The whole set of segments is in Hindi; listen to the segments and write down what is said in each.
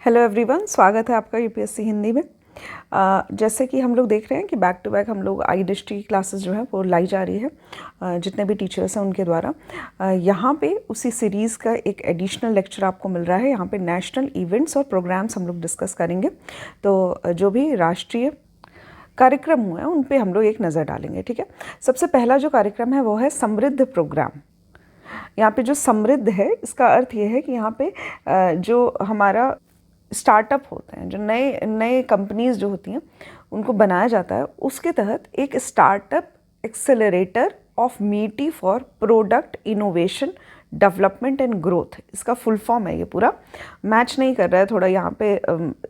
हेलो एवरीवन, स्वागत है आपका यूपीएससी हिंदी में। जैसे कि हम लोग देख रहे हैं कि बैक टू बैक हम लोग आई डिस्ट्री की क्लासेस जो है वो लाई जा रही है, जितने भी टीचर्स हैं उनके द्वारा। यहाँ पे उसी सीरीज़ का एक एडिशनल लेक्चर आपको मिल रहा है। यहाँ पे नेशनल इवेंट्स और प्रोग्राम्स हम लोग डिस्कस करेंगे। तो जो भी राष्ट्रीय कार्यक्रम हुए हैं उन पे हम लोग एक नज़र डालेंगे, ठीक है। सबसे पहला जो कार्यक्रम है वो है समृद्ध प्रोग्राम। यहाँ पे जो समृद्ध है इसका अर्थ ये है कि यहाँ पे जो हमारा स्टार्टअप होते हैं, जो नए नए कंपनीज जो होती हैं उनको बनाया जाता है, उसके तहत एक स्टार्टअप एक्सेलरेटर ऑफ मीटी for product innovation development and growth, इसका फुल फॉर्म है। ये पूरा मैच नहीं कर रहा है, थोड़ा यहाँ पे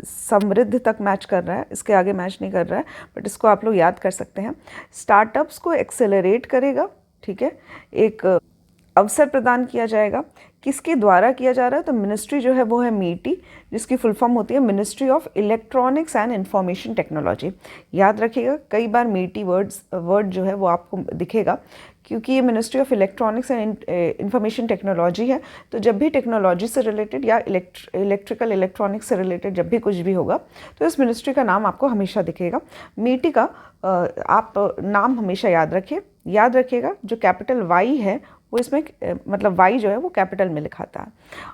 समृद्ध तक मैच कर रहा है, इसके आगे मैच नहीं कर रहा है, बट इसको आप लोग याद कर सकते हैं। स्टार्टअप्स को एक्सेलरेट करेगा, ठीक है, एक अवसर प्रदान किया जाएगा। किसके द्वारा किया जा रहा है? तो मिनिस्ट्री जो है वो है मीटी, जिसकी फुल फॉर्म होती है ministry of electronics and information technology. याद रखिएगा, कई बार मीटी वर्ड जो है वो आपको दिखेगा, क्योंकि ये ministry of electronics and information technology है। तो जब भी टेक्नोलॉजी से रिलेटेड या इलेक्ट्रिकल इलेक्ट्रॉनिक्स से रिलेटेड जब भी कुछ भी होगा तो इस मिनिस्ट्री का नाम आपको हमेशा दिखेगा। मीटी का आप नाम हमेशा याद रखिएगा। जो कैपिटल वाई है वो इसमें मतलब वाई जो है वो कैपिटल में लिखा था।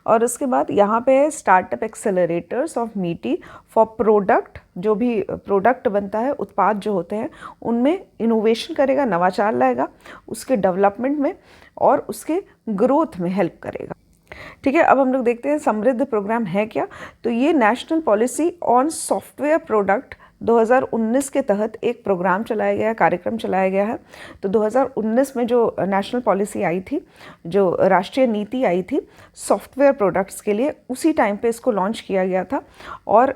और उसके बाद यहाँ पे है स्टार्टअप एक्सेलरेटर्स ऑफ मीटी फॉर प्रोडक्ट, जो भी प्रोडक्ट बनता है, उत्पाद जो होते हैं उनमें इनोवेशन करेगा, नवाचार लाएगा, उसके डेवलपमेंट में और उसके ग्रोथ में हेल्प करेगा, ठीक है। अब हम लोग देखते हैं समृद्ध प्रोग्राम है क्या। तो ये national policy on software product 2019 के तहत एक प्रोग्राम चलाया गया है, कार्यक्रम चलाया गया है। तो 2019 में जो नेशनल पॉलिसी आई थी, जो राष्ट्रीय नीति आई थी सॉफ्टवेयर प्रोडक्ट्स के लिए, उसी टाइम पे इसको लॉन्च किया गया था। और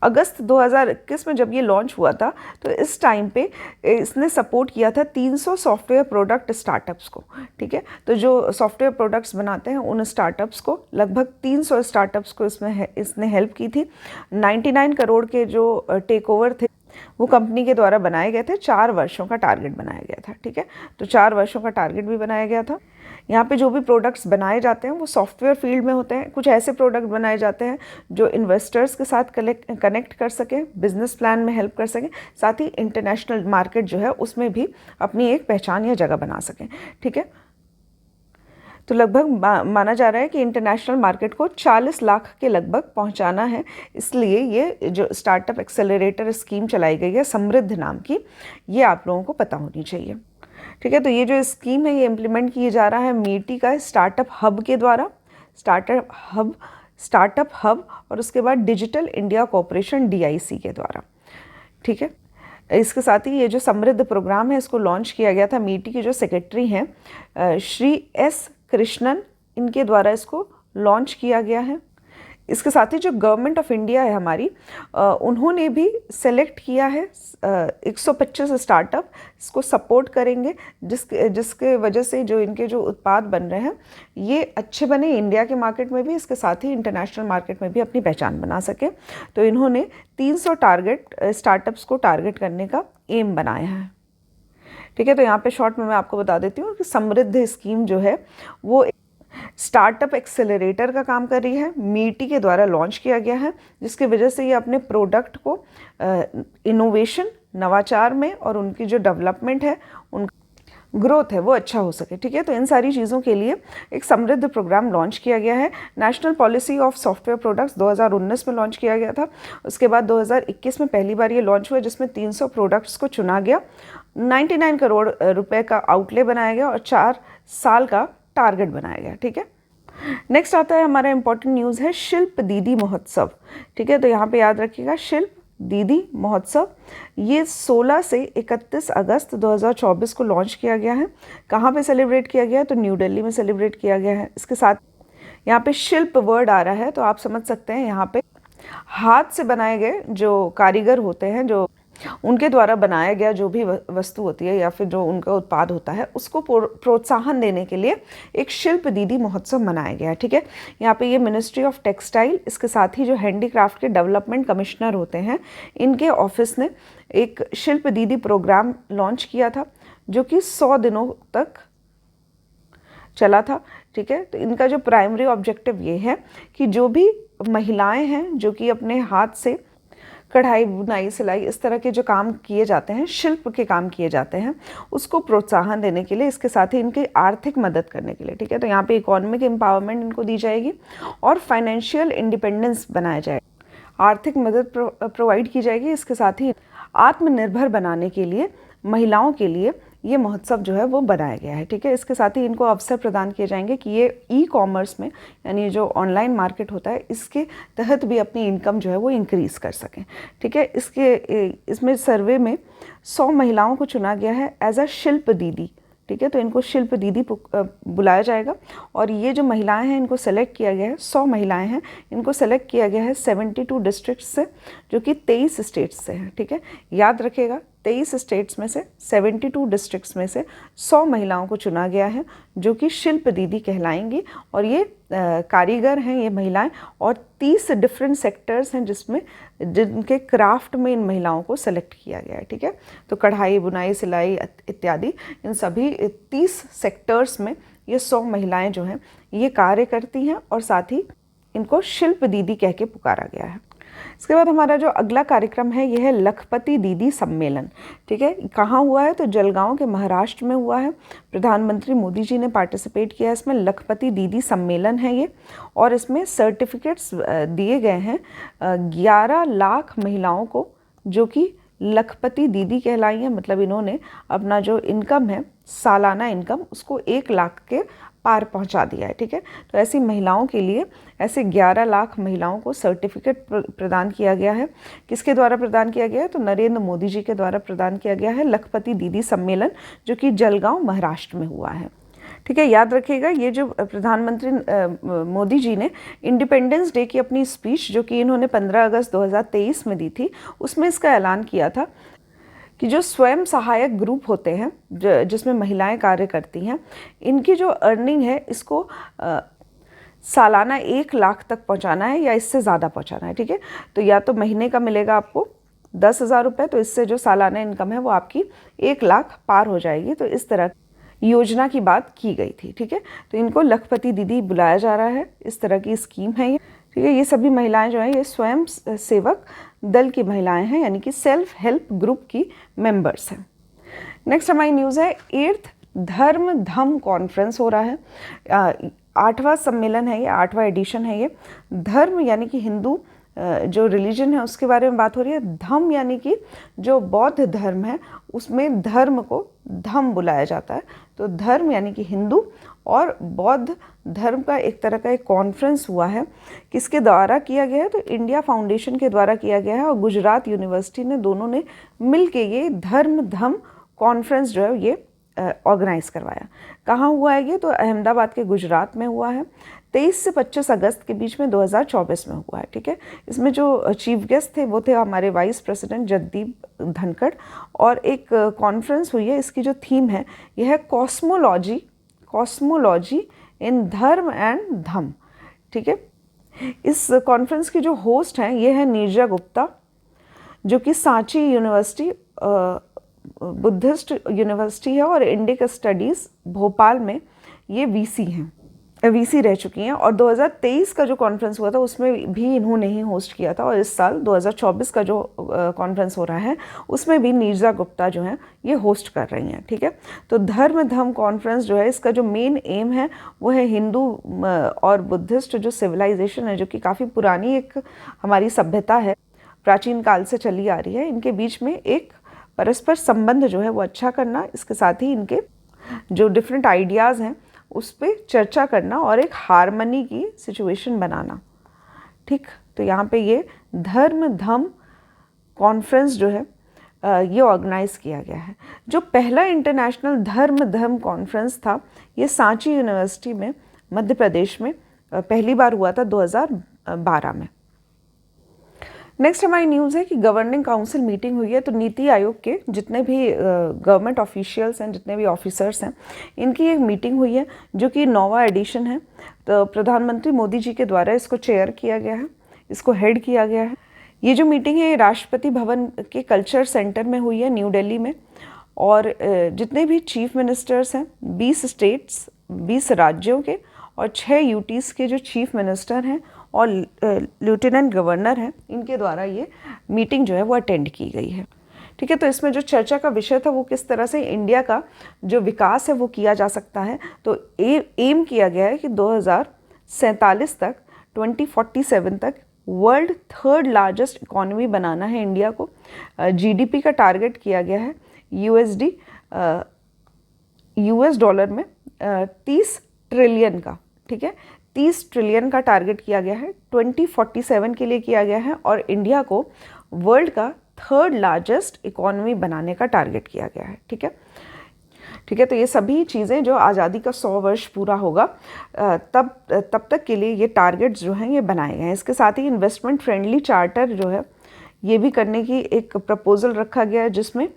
अगस्त 2021 में जब ये लॉन्च हुआ था तो इस टाइम पे इसने सपोर्ट किया था 300 सॉफ्टवेयर प्रोडक्ट स्टार्टअप्स को, ठीक है। तो जो सॉफ्टवेयर प्रोडक्ट्स बनाते हैं उन स्टार्टअप्स को, लगभग 300 स्टार्टअप्स को इसने हेल्प की थी। 99 करोड़ के जो टेक ओवर थे वो कंपनी के द्वारा बनाए गए थे। 4 वर्षों का टारगेट बनाया गया था, ठीक है। तो 4 वर्षों का टारगेट भी बनाया गया था। यहाँ पे जो भी प्रोडक्ट्स बनाए जाते हैं वो सॉफ्टवेयर फील्ड में होते हैं। कुछ ऐसे प्रोडक्ट बनाए जाते हैं जो इन्वेस्टर्स के साथ कनेक्ट कर सकें, बिजनेस प्लान में हेल्प कर सकें, साथ ही इंटरनेशनल मार्केट जो है उसमें भी अपनी एक पहचान या जगह बना सकें, ठीक है। तो लगभग माना जा रहा है कि इंटरनेशनल मार्केट को 40 लाख के लगभग पहुंचाना है। इसलिए ये जो स्टार्टअप एक्सेलरेटर स्कीम चलाई गई है समृद्ध नाम की, ये आप लोगों को पता होनी चाहिए, ठीक है। तो ये जो स्कीम है ये इम्प्लीमेंट किया जा रहा है मीटी का स्टार्टअप हब के द्वारा, स्टार्टअप हब और उसके बाद डिजिटल इंडिया कॉरपोरेशन DIC के द्वारा, ठीक है। इसके साथ ही ये जो समृद्ध प्रोग्राम है इसको लॉन्च किया गया था। मीटी के जो सेक्रेटरी हैं श्री S कृष्णन, इनके द्वारा इसको लॉन्च किया गया है। इसके साथ ही जो गवर्नमेंट ऑफ इंडिया है हमारी, उन्होंने भी सेलेक्ट किया है 125 स्टार्टअप इसको सपोर्ट करेंगे, जिसके वजह से जो इनके जो उत्पाद बन रहे हैं ये अच्छे बने, इंडिया के मार्केट में भी, इसके साथ ही इंटरनेशनल मार्केट में भी अपनी पहचान बना सके। तो इन्होंने 300 स्टार्टअप्स को टारगेट करने का एम बनाया है, ठीक है। तो यहाँ पे शॉर्ट में मैं आपको बता देती हूँ कि समृद्ध स्कीम जो है वो स्टार्टअप एक्सेलरेटर का काम कर रही है, मीटी के द्वारा लॉन्च किया गया है, जिसकी वजह से ये अपने प्रोडक्ट को इनोवेशन, नवाचार में और उनकी जो डेवलपमेंट है, उनका ग्रोथ है वो अच्छा हो सके, ठीक है। तो इन सारी चीज़ों के लिए एक समृद्ध प्रोग्राम लॉन्च किया गया है। National policy of software products 2019 में लॉन्च किया गया था। उसके बाद 2021 में पहली बार ये लॉन्च हुआ, जिसमें 300 प्रोडक्ट्स को चुना गया, 99 करोड़ रुपए का आउटले बनाया गया और 4 साल का टारगेट बनाया गया, ठीक है। नेक्स्ट आता है हमारा इंपॉर्टेंट न्यूज़ है शिल्प दीदी महोत्सव, ठीक है। तो यहाँ पे याद रखिएगा शिल्प दीदी महोत्सव, ये 16 से 31 अगस्त 2024 को लॉन्च किया गया है। कहाँ पे सेलिब्रेट किया गया है? तो न्यू दिल्ली में सेलिब्रेट किया गया है। इसके साथ यहाँ पे शिल्प वर्ड आ रहा है तो आप समझ सकते हैं यहाँ पे हाथ से बनाए गए जो कारीगर होते हैं, जो उनके द्वारा बनाया गया जो भी वस्तु होती है या फिर जो उनका उत्पाद होता है, उसको प्रोत्साहन देने के लिए एक शिल्प दीदी महोत्सव मनाया गया है, ठीक है। यहाँ पे ये मिनिस्ट्री ऑफ टेक्सटाइल, इसके साथ ही जो हैंडीक्राफ्ट के डेवलपमेंट कमिश्नर होते हैं, इनके ऑफिस ने एक शिल्प दीदी प्रोग्राम लॉन्च किया था, जो कि 100 दिनों तक चला था, ठीक है। तो इनका जो प्राइमरी ऑब्जेक्टिव ये है कि जो भी महिलाएं हैं जो कि अपने हाथ से कढ़ाई, बुनाई, सिलाई, इस तरह के जो काम किए जाते हैं, शिल्प के काम किए जाते हैं, उसको प्रोत्साहन देने के लिए, इसके साथ ही इनकी आर्थिक मदद करने के लिए, ठीक है। तो यहाँ पे इकोनॉमिक एम्पावरमेंट इनको दी जाएगी और फाइनेंशियल इंडिपेंडेंस बनाया जाएगा, आर्थिक मदद प्रोवाइड की जाएगी। इसके साथ ही आत्मनिर्भर बनाने के लिए महिलाओं के लिए ये महोत्सव जो है वो बनाया गया है, ठीक है। इसके साथ ही इनको अवसर प्रदान किए जाएंगे कि ये ई कॉमर्स में, यानी जो ऑनलाइन मार्केट होता है, इसके तहत भी अपनी इनकम जो है वो इंक्रीज़ कर सकें, ठीक है। इसमें सर्वे में 100 महिलाओं को चुना गया है एज अ शिल्प दीदी, ठीक है। तो इनको शिल्प दीदी बुलाया जाएगा और ये जो महिलाएं हैं इनको सेलेक्ट किया गया है, 100 महिलाएं हैं, इनको सेलेक्ट किया गया है 72 डिस्ट्रिक्ट से, जो कि 23 स्टेट्स से हैं, ठीक है। याद रखिएगा, 23 स्टेट्स में से 72 डिस्ट्रिक्ट्स में से 100 महिलाओं को चुना गया है जो कि शिल्प दीदी कहलाएंगी। और ये कारीगर हैं ये महिलाएं, और 30 डिफरेंट सेक्टर्स हैं जिसमें जिनके क्राफ्ट में इन महिलाओं को सेलेक्ट किया गया है, ठीक है। तो कढ़ाई, बुनाई, सिलाई इत्यादि इन सभी 30 सेक्टर्स में ये 100 महिलाएं जो हैं ये कार्य करती हैं और साथ ही इनको शिल्प दीदी कह के पुकारा गया है। इसके बाद हमारा जो अगला कार्यक्रम है यह है लखपति दीदी सम्मेलन, ठीक है। कहाँ हुआ है? तो जलगांव के महाराष्ट्र में हुआ है। प्रधानमंत्री मोदी जी ने पार्टिसिपेट किया इसमें। लखपति दीदी सम्मेलन है ये, और इसमें सर्टिफिकेट्स दिए गए हैं 11 लाख महिलाओं को जो कि लखपति दीदी कहलाई हैं। मतलब इन्होंने अपना जो इनकम है, सालाना इनकम, उसको 1 लाख के पार पहुंचा दिया है, ठीक है। तो ऐसी महिलाओं के लिए, ऐसे 11 लाख महिलाओं को सर्टिफिकेट प्रदान किया गया है। किसके द्वारा प्रदान किया गया है? तो नरेंद्र मोदी जी के द्वारा प्रदान किया गया है लखपति दीदी सम्मेलन, जो कि जलगांव महाराष्ट्र में हुआ है, ठीक है। याद रखिएगा, ये जो प्रधानमंत्री मोदी जी ने इंडिपेंडेंस डे की अपनी स्पीच जो कि इन्होंने 15 अगस्त 2023 में दी थी, उसमें इसका ऐलान किया था कि जो स्वयं सहायक ग्रुप होते हैं जिसमें महिलाएं कार्य करती हैं, इनकी जो अर्निंग है इसको सालाना 1 लाख तक पहुंचाना है या इससे ज़्यादा पहुंचाना है, ठीक है। तो या तो महीने का मिलेगा आपको 10,000 रुपये, तो इससे जो सालाना इनकम है वो आपकी 1 लाख पार हो जाएगी। तो इस तरह योजना की बात की गई थी, ठीक है। तो इनको लखपति दीदी बुलाया जा रहा है, इस तरह की स्कीम है ये, ठीक है। ये सभी महिलाएं जो हैं ये स्वयं सेवक दल की महिलाएं हैं, यानी कि सेल्फ हेल्प ग्रुप की मेंबर्स हैं। नेक्स्ट हमारी न्यूज़ है 8th धर्म धम कॉन्फ्रेंस हो रहा है। 8वां सम्मेलन है ये, 8वां एडिशन है ये। धर्म यानी कि हिंदू जो रिलीजन है उसके बारे में बात हो रही है। धम यानी कि जो बौद्ध धर्म है उसमें धर्म को धम बुलाया जाता है। तो धर्म यानी कि हिंदू और बौद्ध धर्म का एक तरह का एक कॉन्फ्रेंस हुआ है। किसके द्वारा किया गया है? तो इंडिया फाउंडेशन के द्वारा किया गया है और गुजरात यूनिवर्सिटी ने, दोनों ने मिल के ये धर्म धम कॉन्फ्रेंस जो है ये ऑर्गेनाइज करवाया। कहाँ हुआ है ये? तो अहमदाबाद के गुजरात में हुआ है। 23 से 25 अगस्त के बीच में 2024 में हुआ है, ठीक है। इसमें जो चीफ गेस्ट थे वो थे हमारे वाइस प्रेसिडेंट जगदीप धनखड़, और एक कॉन्फ्रेंस हुई है। इसकी जो थीम है यह है कॉस्मोलॉजी इन धर्म एंड धम, ठीक है। इस कॉन्फ्रेंस की जो होस्ट हैं ये है नीरजा गुप्ता, जो कि सांची यूनिवर्सिटी बुद्धिस्ट यूनिवर्सिटी है, और इंडिक स्टडीज़ भोपाल में ये वीसी रह चुकी हैं। और 2023 का जो कॉन्फ्रेंस हुआ था उसमें भी इन्होंने ही होस्ट किया था, और इस साल 2024 का जो कॉन्फ्रेंस हो रहा है उसमें भी नीरजा गुप्ता जो हैं ये होस्ट कर रही हैं, ठीक है। तो धर्म धम कॉन्फ्रेंस जो है इसका जो मेन एम है वो है हिंदू और बुद्धिस्ट जो सिविलाइजेशन है, जो कि काफ़ी पुरानी एक हमारी सभ्यता है, प्राचीन काल से चली आ रही है, इनके बीच में एक परस्पर संबंध जो है वो अच्छा करना, इसके साथ ही इनके जो डिफरेंट आइडियाज़ हैं उस पर चर्चा करना और एक हार्मनी की सिचुएशन बनाना, ठीक। तो यहाँ पे ये धर्म धम कॉन्फ्रेंस जो है ये ऑर्गेनाइज किया गया है। जो पहला इंटरनेशनल धर्म धम कॉन्फ्रेंस था ये सांची यूनिवर्सिटी में मध्य प्रदेश में पहली बार हुआ था 2012 में। नेक्स्ट हमारी न्यूज़ है कि गवर्निंग काउंसिल मीटिंग हुई है। तो नीति आयोग के जितने भी गवर्नमेंट ऑफिशियल्स हैं, जितने भी ऑफिसर्स हैं, इनकी एक मीटिंग हुई है जो कि 9वां एडिशन है। तो प्रधानमंत्री मोदी जी के द्वारा इसको चेयर किया गया है, इसको हेड किया गया है। ये जो मीटिंग है ये राष्ट्रपति भवन के कल्चर सेंटर में हुई है न्यू दिल्ली में, और जितने भी चीफ मिनिस्टर्स हैं 20 स्टेट्स 20 राज्यों के और 6 यूटीज़ के जो चीफ मिनिस्टर हैं और लेफ्टिनेंट गवर्नर हैं, इनके द्वारा ये मीटिंग जो है वो अटेंड की गई है। ठीक है, तो इसमें जो चर्चा का विषय था वो किस तरह से इंडिया का जो विकास है वो किया जा सकता है। तो एम किया गया है कि 2047 तक 2047 तक वर्ल्ड 3rd लार्जेस्ट इकॉनमी बनाना है इंडिया को। जीडीपी का टारगेट किया गया है यूएस डॉलर में 30 ट्रिलियन का। ठीक है, 30 ट्रिलियन का टारगेट किया गया है 2047 के लिए किया गया है, और इंडिया को वर्ल्ड का 3rd लार्जेस्ट इकॉनमी बनाने का टारगेट किया गया है। ठीक है, तो ये सभी चीज़ें जो आज़ादी का 100 वर्ष पूरा होगा तब तक के लिए ये टारगेट्स जो हैं ये बनाए गए हैं। इसके साथ ही इन्वेस्टमेंट फ्रेंडली चार्टर जो है ये भी करने की एक प्रपोजल रखा गया है, जिसमें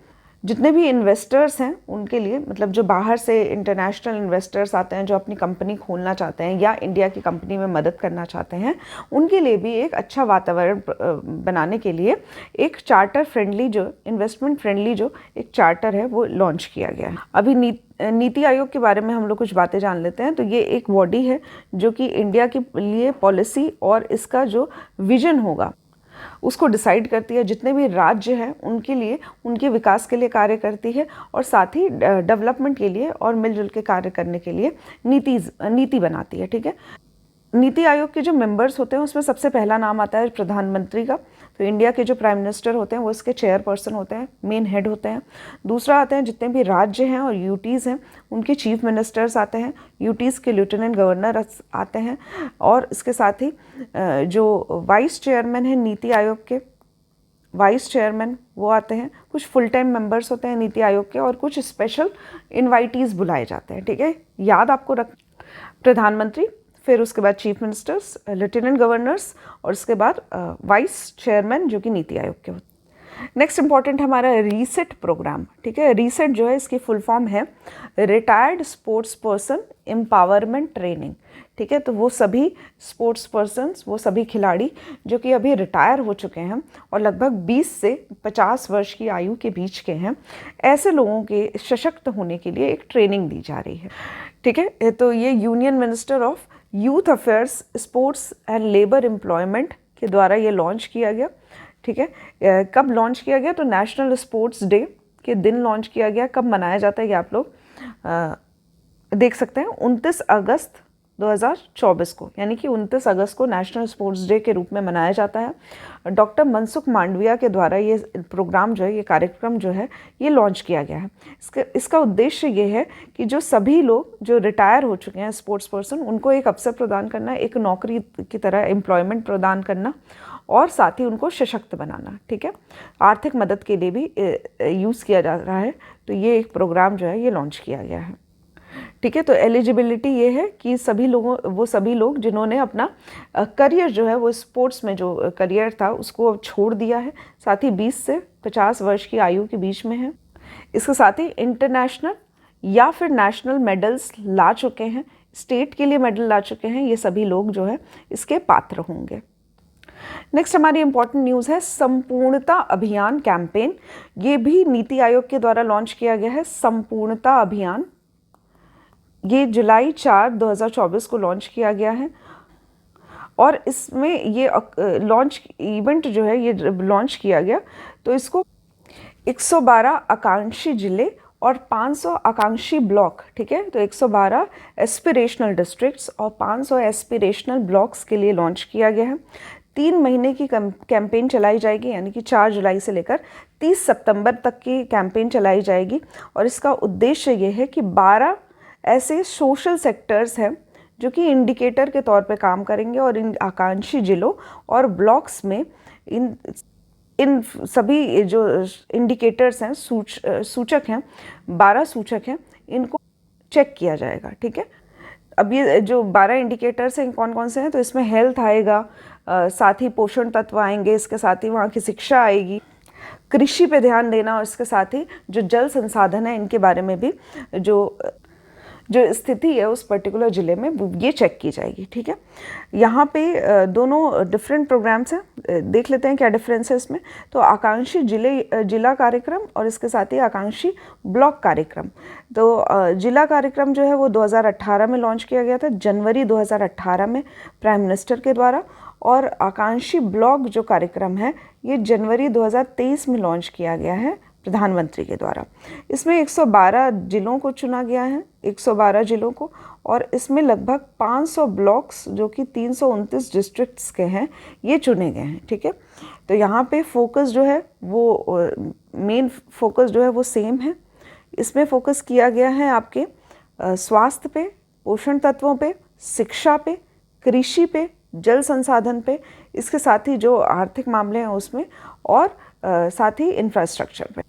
जितने भी इन्वेस्टर्स हैं उनके लिए, मतलब जो बाहर से इंटरनेशनल इन्वेस्टर्स आते हैं जो अपनी कंपनी खोलना चाहते हैं या इंडिया की कंपनी में मदद करना चाहते हैं, उनके लिए भी एक अच्छा वातावरण बनाने के लिए एक चार्टर फ्रेंडली, जो इन्वेस्टमेंट फ्रेंडली जो एक चार्टर है वो लॉन्च किया गया है। अभी नीति आयोग के बारे में हम लोग कुछ बातें जान लेते हैं। तो ये एक बॉडी है जो कि इंडिया के लिए पॉलिसी और इसका जो विजन होगा उसको डिसाइड करती है। जितने भी राज्य हैं उनके लिए, उनके विकास के लिए कार्य करती है, और साथ ही डेवलपमेंट के लिए और मिलजुल के कार्य करने के लिए नीति बनाती है। ठीक है, नीति आयोग के जो मेंबर्स होते हैं उसमें सबसे पहला नाम आता है प्रधानमंत्री का। तो इंडिया के जो प्राइम मिनिस्टर होते हैं वो इसके चेयरपर्सन होते हैं, मेन हेड होते हैं। दूसरा आते हैं जितने भी राज्य हैं और यूटीज़ हैं उनके चीफ मिनिस्टर्स आते हैं, यूटीज़ के लेफ्टिनेंट गवर्नर आते हैं, और इसके साथ ही जो वाइस चेयरमैन हैं नीति आयोग के, वाइस चेयरमैन वो आते हैं। कुछ फुल टाइम मेंबर्स होते हैं नीति आयोग के, और कुछ स्पेशल इन्वाइटीज़ बुलाए जाते हैं। ठीक है, याद आपको प्रधानमंत्री, फिर उसके बाद चीफ मिनिस्टर्स, लेफ्टिनेंट गवर्नर्स, और उसके बाद वाइस चेयरमैन जो कि नीति आयोग के होते हैं। नेक्स्ट इंपॉर्टेंट हमारा रीसेट प्रोग्राम। ठीक है, रीसेट जो है इसकी फुल फॉर्म है retired sports person empowerment training. ठीक है, तो वो सभी स्पोर्ट्स पर्सन्स, वो सभी खिलाड़ी जो कि अभी रिटायर हो चुके हैं और लगभग 20 से 50 वर्ष की आयु के बीच के हैं, ऐसे लोगों के सशक्त होने के लिए एक ट्रेनिंग दी जा रही है। ठीक है, तो ये union minister of youth affairs, sports and labour employment के द्वारा ये लॉन्च किया गया। ठीक है, कब लॉन्च किया गया? तो नेशनल स्पोर्ट्स डे के दिन लॉन्च किया गया। कब मनाया जाता है ये आप लोग देख सकते हैं, 29 अगस्त 2024 को, यानी कि 29 अगस्त को नेशनल स्पोर्ट्स डे के रूप में मनाया जाता है। डॉक्टर मनसुख मांडविया के द्वारा ये प्रोग्राम जो है, ये कार्यक्रम जो है ये लॉन्च किया गया है। इसका उद्देश्य ये है कि जो सभी लोग जो रिटायर हो चुके हैं स्पोर्ट्स पर्सन, उनको एक अवसर प्रदान करना, एक नौकरी की तरह एम्प्लॉयमेंट प्रदान करना, और साथ ही उनको सशक्त बनाना। ठीक है, आर्थिक मदद के लिए भी यूज़ किया जा रहा है। तो ये एक प्रोग्राम जो है ये लॉन्च किया गया है। ठीक है, तो एलिजिबिलिटी ये है कि वो सभी लोग जिन्होंने अपना करियर जो है वो स्पोर्ट्स में जो करियर था उसको छोड़ दिया है, साथ ही 20 से 50 वर्ष की आयु के बीच में है। इसके साथ ही इंटरनेशनल या फिर नेशनल मेडल्स ला चुके हैं, स्टेट के लिए मेडल ला चुके हैं, ये सभी लोग जो है इसके पात्र होंगे। नेक्स्ट हमारी इंपॉर्टेंट न्यूज़ है संपूर्णता अभियान कैंपेन। ये भी नीति आयोग के द्वारा लॉन्च किया गया है। संपूर्णता अभियान ये जुलाई 4, 2024 को लॉन्च किया गया है, और इसमें ये लॉन्च इवेंट जो है ये लॉन्च किया गया तो इसको 112 आकांक्षी जिले और 500 आकांक्षी ब्लॉक, ठीक है, तो 112 एस्पिरेशनल डिस्ट्रिक्ट्स और 500 एस्पिरेशनल ब्लॉक्स के लिए लॉन्च किया गया है। 3 महीने की कैंपेन चलाई जाएगी, यानी कि 4 जुलाई से लेकर 30 सितंबर तक की कैंपेन चलाई जाएगी, और इसका उद्देश्य ये है कि 12 ऐसे सोशल सेक्टर्स हैं जो कि इंडिकेटर के तौर पे काम करेंगे, और इन आकांक्षी जिलों और ब्लॉक्स में इन सभी जो इंडिकेटर्स हैं, सूचक हैं, 12 सूचक हैं, इनको चेक किया जाएगा। ठीक है, अब ये जो 12 इंडिकेटर्स हैं कौन कौन से हैं, तो इसमें हेल्थ आएगा, साथ ही पोषण तत्व आएंगे, इसके साथ ही वहाँ की शिक्षा आएगी, कृषि पे ध्यान देना, और इसके साथ ही जो जल संसाधन है इनके बारे में भी जो जो स्थिति है उस पर्टिकुलर ज़िले में ये चेक की जाएगी। ठीक है, यहाँ पे दोनों डिफरेंट प्रोग्राम्स हैं, देख लेते हैं क्या डिफरेंस है इसमें। तो आकांक्षी जिला कार्यक्रम और इसके साथ ही आकांक्षी ब्लॉक कार्यक्रम। तो जिला कार्यक्रम जो है वो 2018 में लॉन्च किया गया था, जनवरी 2018 में प्राइम मिनिस्टर के द्वारा, और आकांक्षी ब्लॉक जो कार्यक्रम है ये जनवरी 2023 में लॉन्च किया गया है प्रधानमंत्री के द्वारा। इसमें 112 जिलों को चुना गया है, 112 जिलों को, और इसमें लगभग 500 ब्लॉक्स जो कि 329 डिस्ट्रिक्ट्स के हैं ये चुने गए हैं। ठीक है, तो यहाँ पे फोकस जो है वो मेन फोकस जो है वो सेम है। इसमें फोकस किया गया है आपके स्वास्थ्य पे, पोषण तत्वों पे, शिक्षा पे, कृषि पे, जल संसाधन पे, इसके साथ ही जो आर्थिक मामले हैं उसमें, और साथ ही इंफ्रास्ट्रक्चर पे।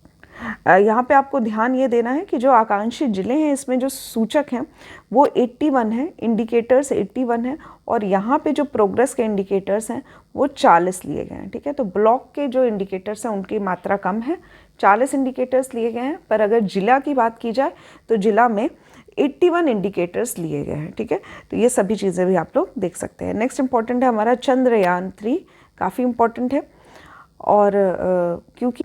यहाँ पे आपको ध्यान ये देना है कि जो आकांक्षी जिले हैं इसमें जो सूचक हैं वो 81 हैं, इंडिकेटर्स 81 हैं, और यहाँ पे जो प्रोग्रेस के इंडिकेटर्स हैं वो 40 लिए गए हैं। ठीक है, तो ब्लॉक के जो इंडिकेटर्स हैं उनकी मात्रा कम है, 40 इंडिकेटर्स लिए गए हैं, पर अगर जिला की बात की जाए तो जिला में 81 इंडिकेटर्स लिए गए हैं। ठीक है, तो ये सभी चीज़ें भी आप लोग देख सकते हैं। नेक्स्ट इंपॉर्टेंट है हमारा चंद्रयान 3, काफ़ी इंपॉर्टेंट है, और क्योंकि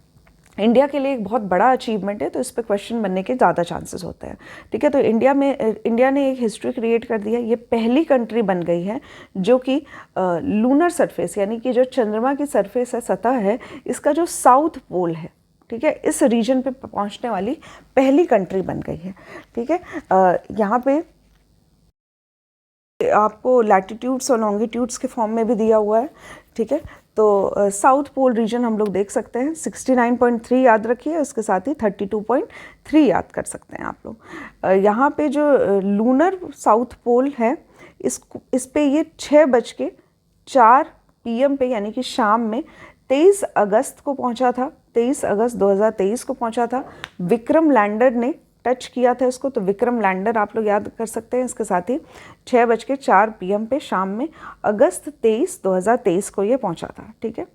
इंडिया के लिए एक बहुत बड़ा अचीवमेंट है तो इस पर क्वेश्चन बनने के ज़्यादा चांसेस होते हैं। ठीक है, तो इंडिया ने एक हिस्ट्री क्रिएट कर दी है, ये पहली कंट्री बन गई है जो कि लूनर सरफेस यानी कि जो चंद्रमा की सरफेस है, सतह है, इसका जो साउथ पोल है, ठीक है, इस रीजन पे पहुंचने वाली पहली कंट्री बन गई है। ठीक है, यहाँ पे आपको लैटिट्यूड्स और लॉन्गिट्यूड्स के फॉर्म में भी दिया हुआ है। ठीक है, तो साउथ पोल रीजन हम लोग देख सकते हैं, 69.3 याद रखिए, उसके साथ ही 32.3 याद कर सकते हैं आप लोग। यहाँ पे जो लूनर साउथ पोल है इस पे ये 6:04 PM पे यानी कि शाम में 23 अगस्त को पहुंचा था, 23 अगस्त 2023 को पहुंचा था। विक्रम लैंडर ने टच किया था इसको, तो विक्रम लैंडर आप लोग याद कर सकते हैं। इसके साथ ही 6:04 PM पे शाम में अगस्त 23, 2023 को ये पहुंचा था। ठीक है,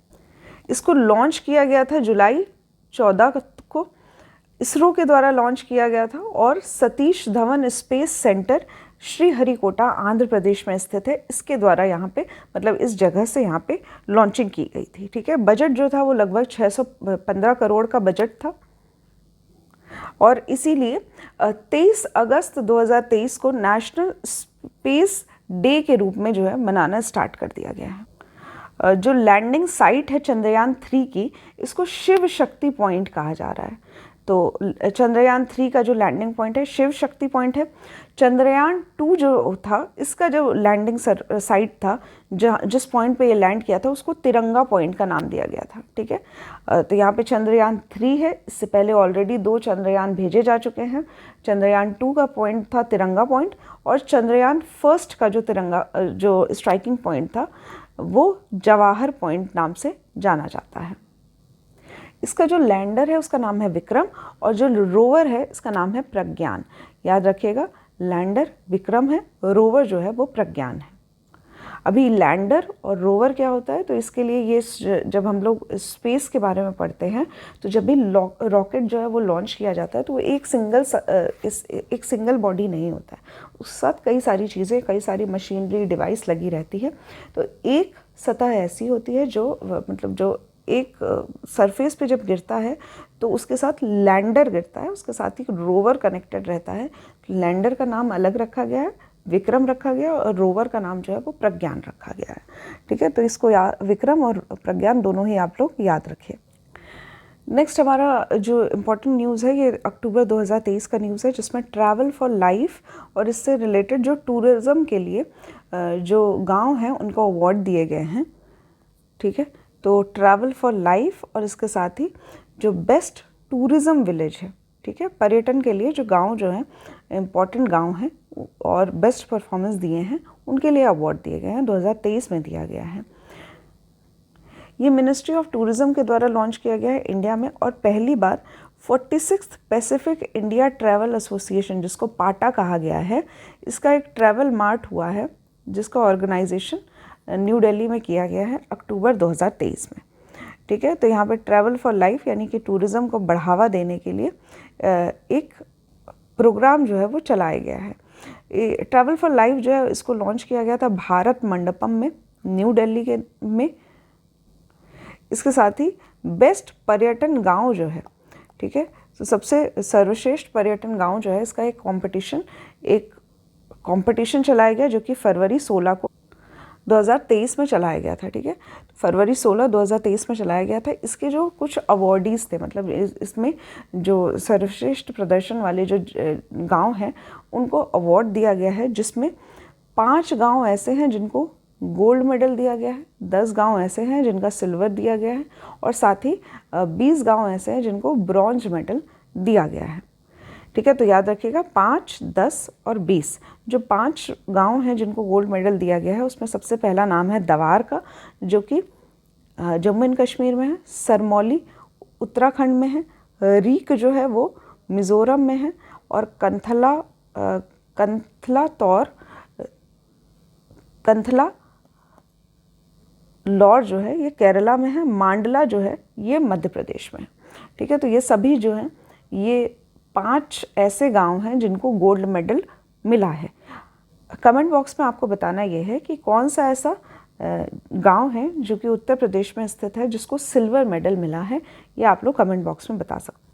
इसको लॉन्च किया गया था जुलाई 14 को, इसरो के द्वारा लॉन्च किया गया था, और सतीश धवन स्पेस सेंटर श्रीहरिकोटा आंध्र प्रदेश में स्थित है, इसके द्वारा यहाँ पे मतलब इस जगह से यहाँ पे लॉन्चिंग की गई थी। ठीक है, बजट जो था वो लगभग 615 करोड़ का बजट था, और इसीलिए 23 अगस्त 2023 को नेशनल स्पेस डे के रूप में जो है मनाना स्टार्ट कर दिया गया है। जो लैंडिंग साइट है चंद्रयान 3 की, इसको शिव शक्ति पॉइंट कहा जा रहा है। तो चंद्रयान 3 का जो लैंडिंग पॉइंट है शिव शक्ति पॉइंट है। चंद्रयान 2 जो था इसका जो लैंडिंग साइट था, जिस पॉइंट पे ये लैंड किया था, उसको तिरंगा पॉइंट का नाम दिया गया था। ठीक है, तो यहाँ पे चंद्रयान 3 है, इससे पहले ऑलरेडी 2 चंद्रयान भेजे जा चुके हैं। चंद्रयान 2 का पॉइंट था तिरंगा पॉइंट, और चंद्रयान 1 का जो स्ट्राइकिंग पॉइंट था वो जवाहर पॉइंट नाम से जाना जाता है। इसका जो लैंडर है उसका नाम है विक्रम, और जो रोवर है इसका नाम है प्रज्ञान। याद रखिएगा, लैंडर विक्रम है, रोवर जो है वो प्रज्ञान है। अभी लैंडर और रोवर क्या होता है, तो इसके लिए ये जब हम लोग स्पेस के बारे में पढ़ते हैं तो जब भी रॉकेट जो है वो लॉन्च किया जाता है तो वो एक सिंगल बॉडी नहीं होता है, उस साथ कई सारी चीज़ें, कई सारी मशीनरी डिवाइस लगी रहती है। तो एक सतह ऐसी होती है जो मतलब जो एक सरफेस पे जब गिरता है तो उसके साथ लैंडर गिरता है, उसके साथ ही रोवर कनेक्टेड रहता है। लैंडर का नाम अलग रखा गया है, विक्रम रखा गया, और रोवर का नाम जो है वो प्रज्ञान रखा गया है। ठीक है, तो इसको विक्रम और प्रज्ञान दोनों ही आप लोग याद रखिए। नेक्स्ट हमारा जो इम्पोर्टेंट न्यूज़ है ये अक्टूबर 2023 का न्यूज़ है, जिसमें ट्रैवल फॉर लाइफ और इससे रिलेटेड जो टूरिज़्म के लिए जो गाँव हैं उनको अवार्ड दिए गए हैं। ठीक है, तो ट्रैवल फॉर लाइफ और इसके साथ ही जो बेस्ट टूरिज़्म विलेज है, ठीक है, पर्यटन के लिए जो गांव जो हैं इम्पॉर्टेंट गांव हैं और बेस्ट परफॉर्मेंस दिए हैं, उनके लिए अवार्ड दिए गए हैं, 2023 में दिया गया है। ये मिनिस्ट्री ऑफ टूरिज़्म के द्वारा लॉन्च किया गया है इंडिया में, और पहली बार 46th Pacific India travel association, जिसको पाटा कहा गया है, इसका एक ट्रैवल मार्ट हुआ है, जिसका ऑर्गेनाइजेशन न्यू दिल्ली में किया गया है अक्टूबर 2023 में। ठीक है, तो यहाँ पे ट्रैवल फॉर लाइफ यानी कि टूरिज़्म को बढ़ावा देने के लिए एक प्रोग्राम जो है वो चलाया गया है। ट्रैवल फॉर लाइफ जो है इसको लॉन्च किया गया था भारत मंडपम में, न्यू दिल्ली के में। इसके साथ ही बेस्ट पर्यटन गांव जो है, ठीक है, तो सबसे सर्वश्रेष्ठ पर्यटन गांव जो है इसका एक कंपटीशन चलाया गया जो कि फरवरी 16 को 2023 में चलाया गया था, ठीक है, फरवरी 16 2023 में चलाया गया था। इसके जो कुछ अवॉर्डीज़ थे, मतलब इसमें जो सर्वश्रेष्ठ प्रदर्शन वाले जो गांव हैं उनको अवार्ड दिया गया है, जिसमें 5 गांव ऐसे हैं जिनको गोल्ड मेडल दिया गया है, 10 गांव ऐसे हैं जिनका सिल्वर दिया गया है, और साथ ही 20 गांव ऐसे हैं जिनको ब्रॉन्ज मेडल दिया गया है, ठीक है। तो याद रखिएगा 5, 10 और 20 जो 5 गांव हैं जिनको गोल्ड मेडल दिया गया है, उसमें सबसे पहला नाम है दवार का, जो कि जम्मू एंड कश्मीर में है, सरमौली उत्तराखंड में है, रीक जो है वो मिज़ोरम में है, और कंथला लौर जो है ये केरला में है, मांडला जो है ये मध्य प्रदेश में है, ठीक है। तो ये सभी जो हैं ये 5 ऐसे गांव हैं जिनको गोल्ड मेडल मिला है। कमेंट बॉक्स में आपको बताना ये है कि कौन सा ऐसा गांव है जो कि उत्तर प्रदेश में स्थित है जिसको सिल्वर मेडल मिला है, ये आप लोग कमेंट बॉक्स में बता सकते,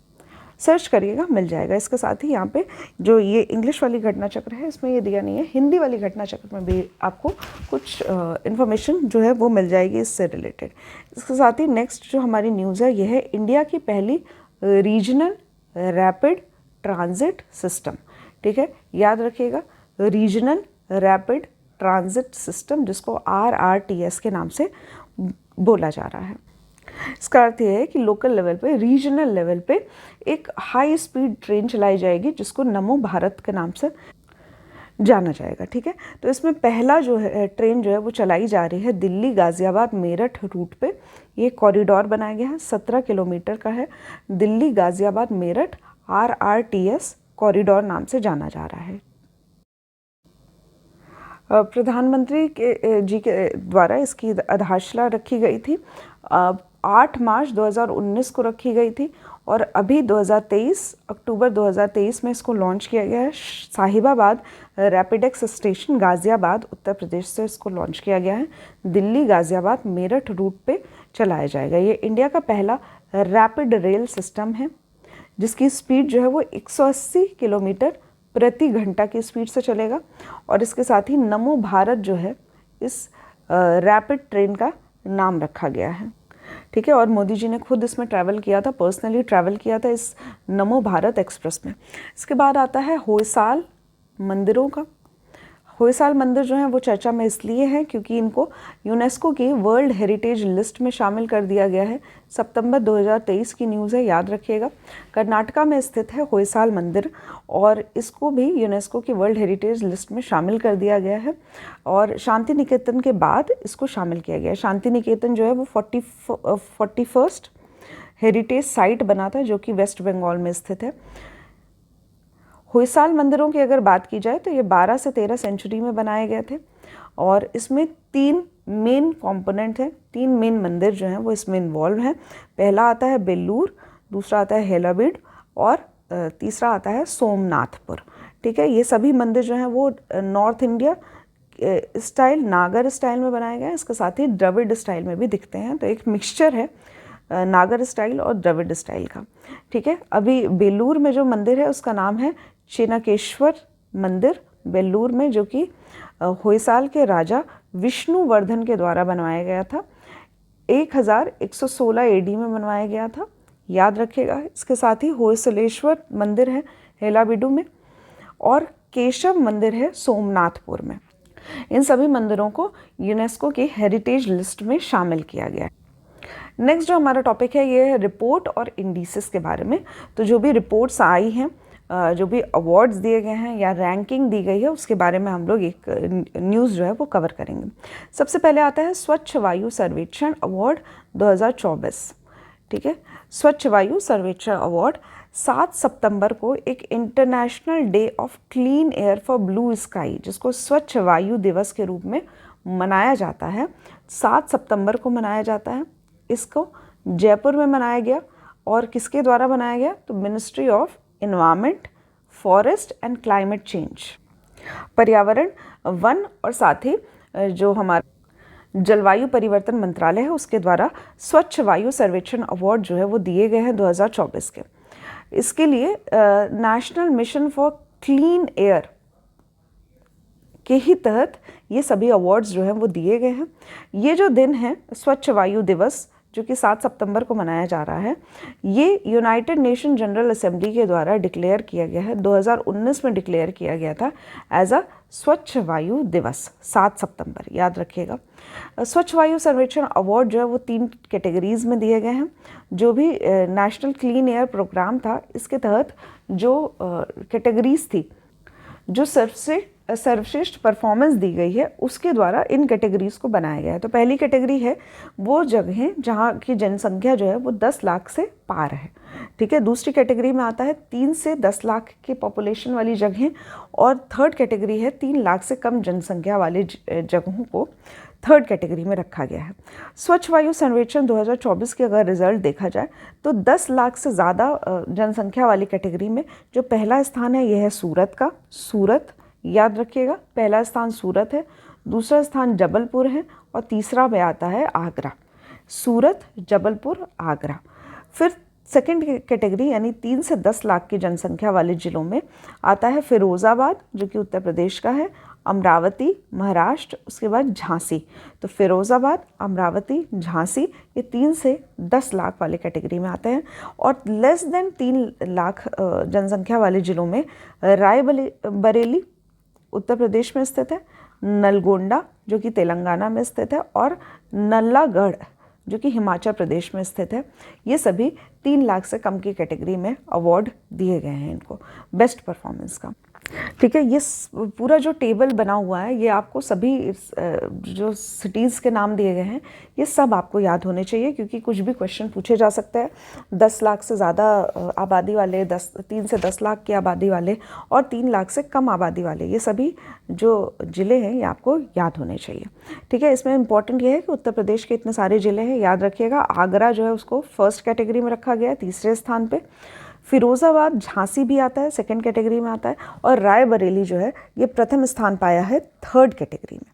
सर्च करिएगा, मिल जाएगा। इसके साथ ही यहाँ पे जो ये इंग्लिश वाली घटना चक्र है इसमें ये दिया नहीं है, हिंदी वाली घटना चक्र में भी आपको कुछ इन्फॉर्मेशन जो है वो मिल जाएगी इससे रिलेटेड। इसके साथ ही नेक्स्ट जो हमारी न्यूज़ है ये है इंडिया की पहली रीजनल रैपिड ट्रांजिट सिस्टम, ठीक है, याद रखिएगा रीजनल रैपिड ट्रांजिट सिस्टम, जिसको RRTS के नाम से बोला जा रहा है। इसका अर्थ यह है कि लोकल लेवल पे, रीजनल लेवल पे एक हाई स्पीड ट्रेन चलाई जाएगी जिसको नमो भारत के नाम से जाना जाएगा, ठीक है। तो इसमें पहला जो है ट्रेन जो है वो चलाई जा रही है दिल्ली गाज़ियाबाद मेरठ रूट पे। ये कॉरिडोर बनाया गया है, 17 किलोमीटर का है, दिल्ली गाज़ियाबाद मेरठ RRTS कॉरिडोर नाम से जाना जा रहा है। प्रधानमंत्री जी के द्वारा इसकी आधारशिला रखी गई थी, 8 मार्च 2019 को रखी गई थी, और अभी 2023 अक्टूबर 2023 में इसको लॉन्च किया गया है। साहिबाबाद रैपिडेक्स स्टेशन गाज़ियाबाद उत्तर प्रदेश से इसको लॉन्च किया गया है। दिल्ली गाज़ियाबाद मेरठ रूट पे चलाया जाएगा। ये इंडिया का पहला रैपिड रेल सिस्टम है जिसकी स्पीड जो है वो 180 किलोमीटर प्रति घंटा की स्पीड से चलेगा, और इसके साथ ही नमो भारत जो है इस रैपिड ट्रेन का नाम रखा गया है, ठीक है। और मोदी जी ने खुद इसमें ट्रैवल किया था, पर्सनली ट्रैवल किया था इस नमो भारत एक्सप्रेस में। इसके बाद आता है होयसाल मंदिरों का। होयसाल मंदिर जो हैं वो चर्चा में इसलिए हैं क्योंकि इनको यूनेस्को की वर्ल्ड हेरिटेज लिस्ट में शामिल कर दिया गया है। सितंबर 2023 की न्यूज़ है, याद रखिएगा। कर्नाटका में स्थित है होयसाल मंदिर, और इसको भी यूनेस्को की वर्ल्ड हेरिटेज लिस्ट में शामिल कर दिया गया है, और शांति निकेतन के बाद इसको शामिल किया गया है। शांति निकेतन जो है वो 41st हेरिटेज साइट बना था जो कि वेस्ट बंगाल में स्थित है। होयसाल मंदिरों की अगर बात की जाए तो ये 12 से 13 सेंचुरी में बनाए गए थे, और इसमें 3 मेन कंपोनेंट हैं, 3 मेन मंदिर जो हैं वो इसमें इन्वॉल्व हैं। पहला आता है बेल्लूर, दूसरा आता है हेलाबीड, और तीसरा आता है सोमनाथपुर, ठीक है। ये सभी मंदिर जो हैं वो नॉर्थ इंडिया स्टाइल, नागर स्टाइल में बनाए गए हैं। इसके साथ ही द्रविड़ स्टाइल में भी दिखते हैं, तो एक मिक्सचर है नागर स्टाइल और द्रविड़ स्टाइल का, ठीक है। अभी बेल्लूर में जो मंदिर है उसका नाम है चिनकेश्वर मंदिर बेल्लूर में, जो कि होयसाल के राजा विष्णुवर्धन के द्वारा बनवाया गया था। 1116 AD में बनवाया गया था, याद रखिएगा। इसके साथ ही होयसलेश्वर मंदिर है हेलाबीडू में, और केशव मंदिर है सोमनाथपुर में। इन सभी मंदिरों को यूनेस्को की हेरिटेज लिस्ट में शामिल किया गया है। नेक्स्ट जो हमारा टॉपिक है ये है रिपोर्ट और इंडिसेस के बारे में। तो जो भी रिपोर्ट्स आई हैं, जो भी अवार्ड्स दिए गए हैं या रैंकिंग दी गई है, उसके बारे में हम लोग एक न्यूज़ जो है वो कवर करेंगे। सबसे पहले आता है स्वच्छ वायु सर्वेक्षण अवार्ड 2024, ठीक है। स्वच्छ वायु सर्वेक्षण अवार्ड 7 सितंबर को एक international day of clean air for blue sky, जिसको स्वच्छ वायु दिवस के रूप में मनाया जाता है, 7 सितंबर को मनाया जाता है। इसको जयपुर में मनाया गया, और किसके द्वारा बनाया गया? तो ministry of environment, forest and climate change, पर्यावरण, वन और साथ ही जो हमारा जलवायु परिवर्तन मंत्रालय है उसके द्वारा स्वच्छ वायु सर्वेक्षण अवार्ड जो है वो दिए गए हैं 2024 के। इसके लिए national mission for clean air के ही तहत ये सभी अवार्ड्स जो हैं वो दिए गए हैं। ये जो दिन है स्वच्छ वायु दिवस जो कि 7 सितंबर को मनाया जा रहा है, ये यूनाइटेड नेशन जनरल असेंबली के द्वारा डिक्लेयर किया गया है। 2019 में डिक्लेयर किया गया था एज अ स्वच्छ वायु दिवस 7 सितंबर, याद रखिएगा। स्वच्छ वायु सर्वेक्षण अवार्ड जो है वो 3 कैटेगरीज में दिए गए हैं। जो भी नेशनल क्लीन एयर प्रोग्राम था इसके तहत जो कैटेगरीज थी, जो सर्वश्रेष्ठ परफॉर्मेंस दी गई है उसके द्वारा इन कैटेगरीज को बनाया गया है। तो पहली कैटेगरी है वो जगहें जहाँ की जनसंख्या जो है वो 10 लाख से पार है, ठीक है। दूसरी कैटेगरी में आता है 3 से 10 लाख के पॉपुलेशन वाली जगहें, और थर्ड कैटेगरी है 3 लाख से कम जनसंख्या वाले जगहों को थर्ड कैटेगरी में रखा गया है। स्वच्छ वायु सर्वेक्षण 2024 के अगर रिजल्ट देखा जाए तो 10 लाख से ज़्यादा जनसंख्या वाली कैटेगरी में जो पहला स्थान है यह है सूरत का। सूरत, याद रखिएगा, पहला स्थान सूरत है, दूसरा स्थान जबलपुर है और तीसरा में आता है आगरा। सूरत, जबलपुर, आगरा। फिर सेकंड कैटेगरी यानी 3 से 10 लाख की जनसंख्या वाले जिलों में आता है फिरोज़ाबाद जो कि उत्तर प्रदेश का है, अमरावती महाराष्ट्र, उसके बाद झांसी। तो फिरोज़ाबाद, अमरावती, झांसी ये 3 से 10 लाख वाले कैटेगरी में आते हैं। और लेस देन 3 लाख जनसंख्या वाले जिलों में रायबरेली उत्तर प्रदेश में स्थित है, नलगोंडा जो कि तेलंगाना में स्थित है, और नल्लागढ़ जो कि हिमाचल प्रदेश में स्थित है। ये सभी 3 लाख से कम की कैटेगरी में अवार्ड दिए गए हैं इनको बेस्ट परफॉर्मेंस का, ठीक है। ये पूरा जो टेबल बना हुआ है ये आपको सभी जो सिटीज़ के नाम दिए गए हैं ये सब आपको याद होने चाहिए, क्योंकि कुछ भी क्वेश्चन पूछे जा सकते हैं। 10 लाख से ज़्यादा आबादी वाले, 3 से 10 लाख की आबादी वाले और 3 लाख से कम आबादी वाले, ये सभी जो ज़िले हैं ये आपको याद होने चाहिए, ठीक है। इसमें इंपॉर्टेंट ये है कि उत्तर प्रदेश के इतने सारे ज़िले हैं, याद रखिएगा। आगरा जो है उसको फर्स्ट कैटेगरी में रखा गया है, तीसरे स्थान पे। फिरोज़ाबाद, झांसी भी आता है, सेकंड कैटेगरी में आता है, और रायबरेली जो है ये प्रथम स्थान पाया है थर्ड कैटेगरी में,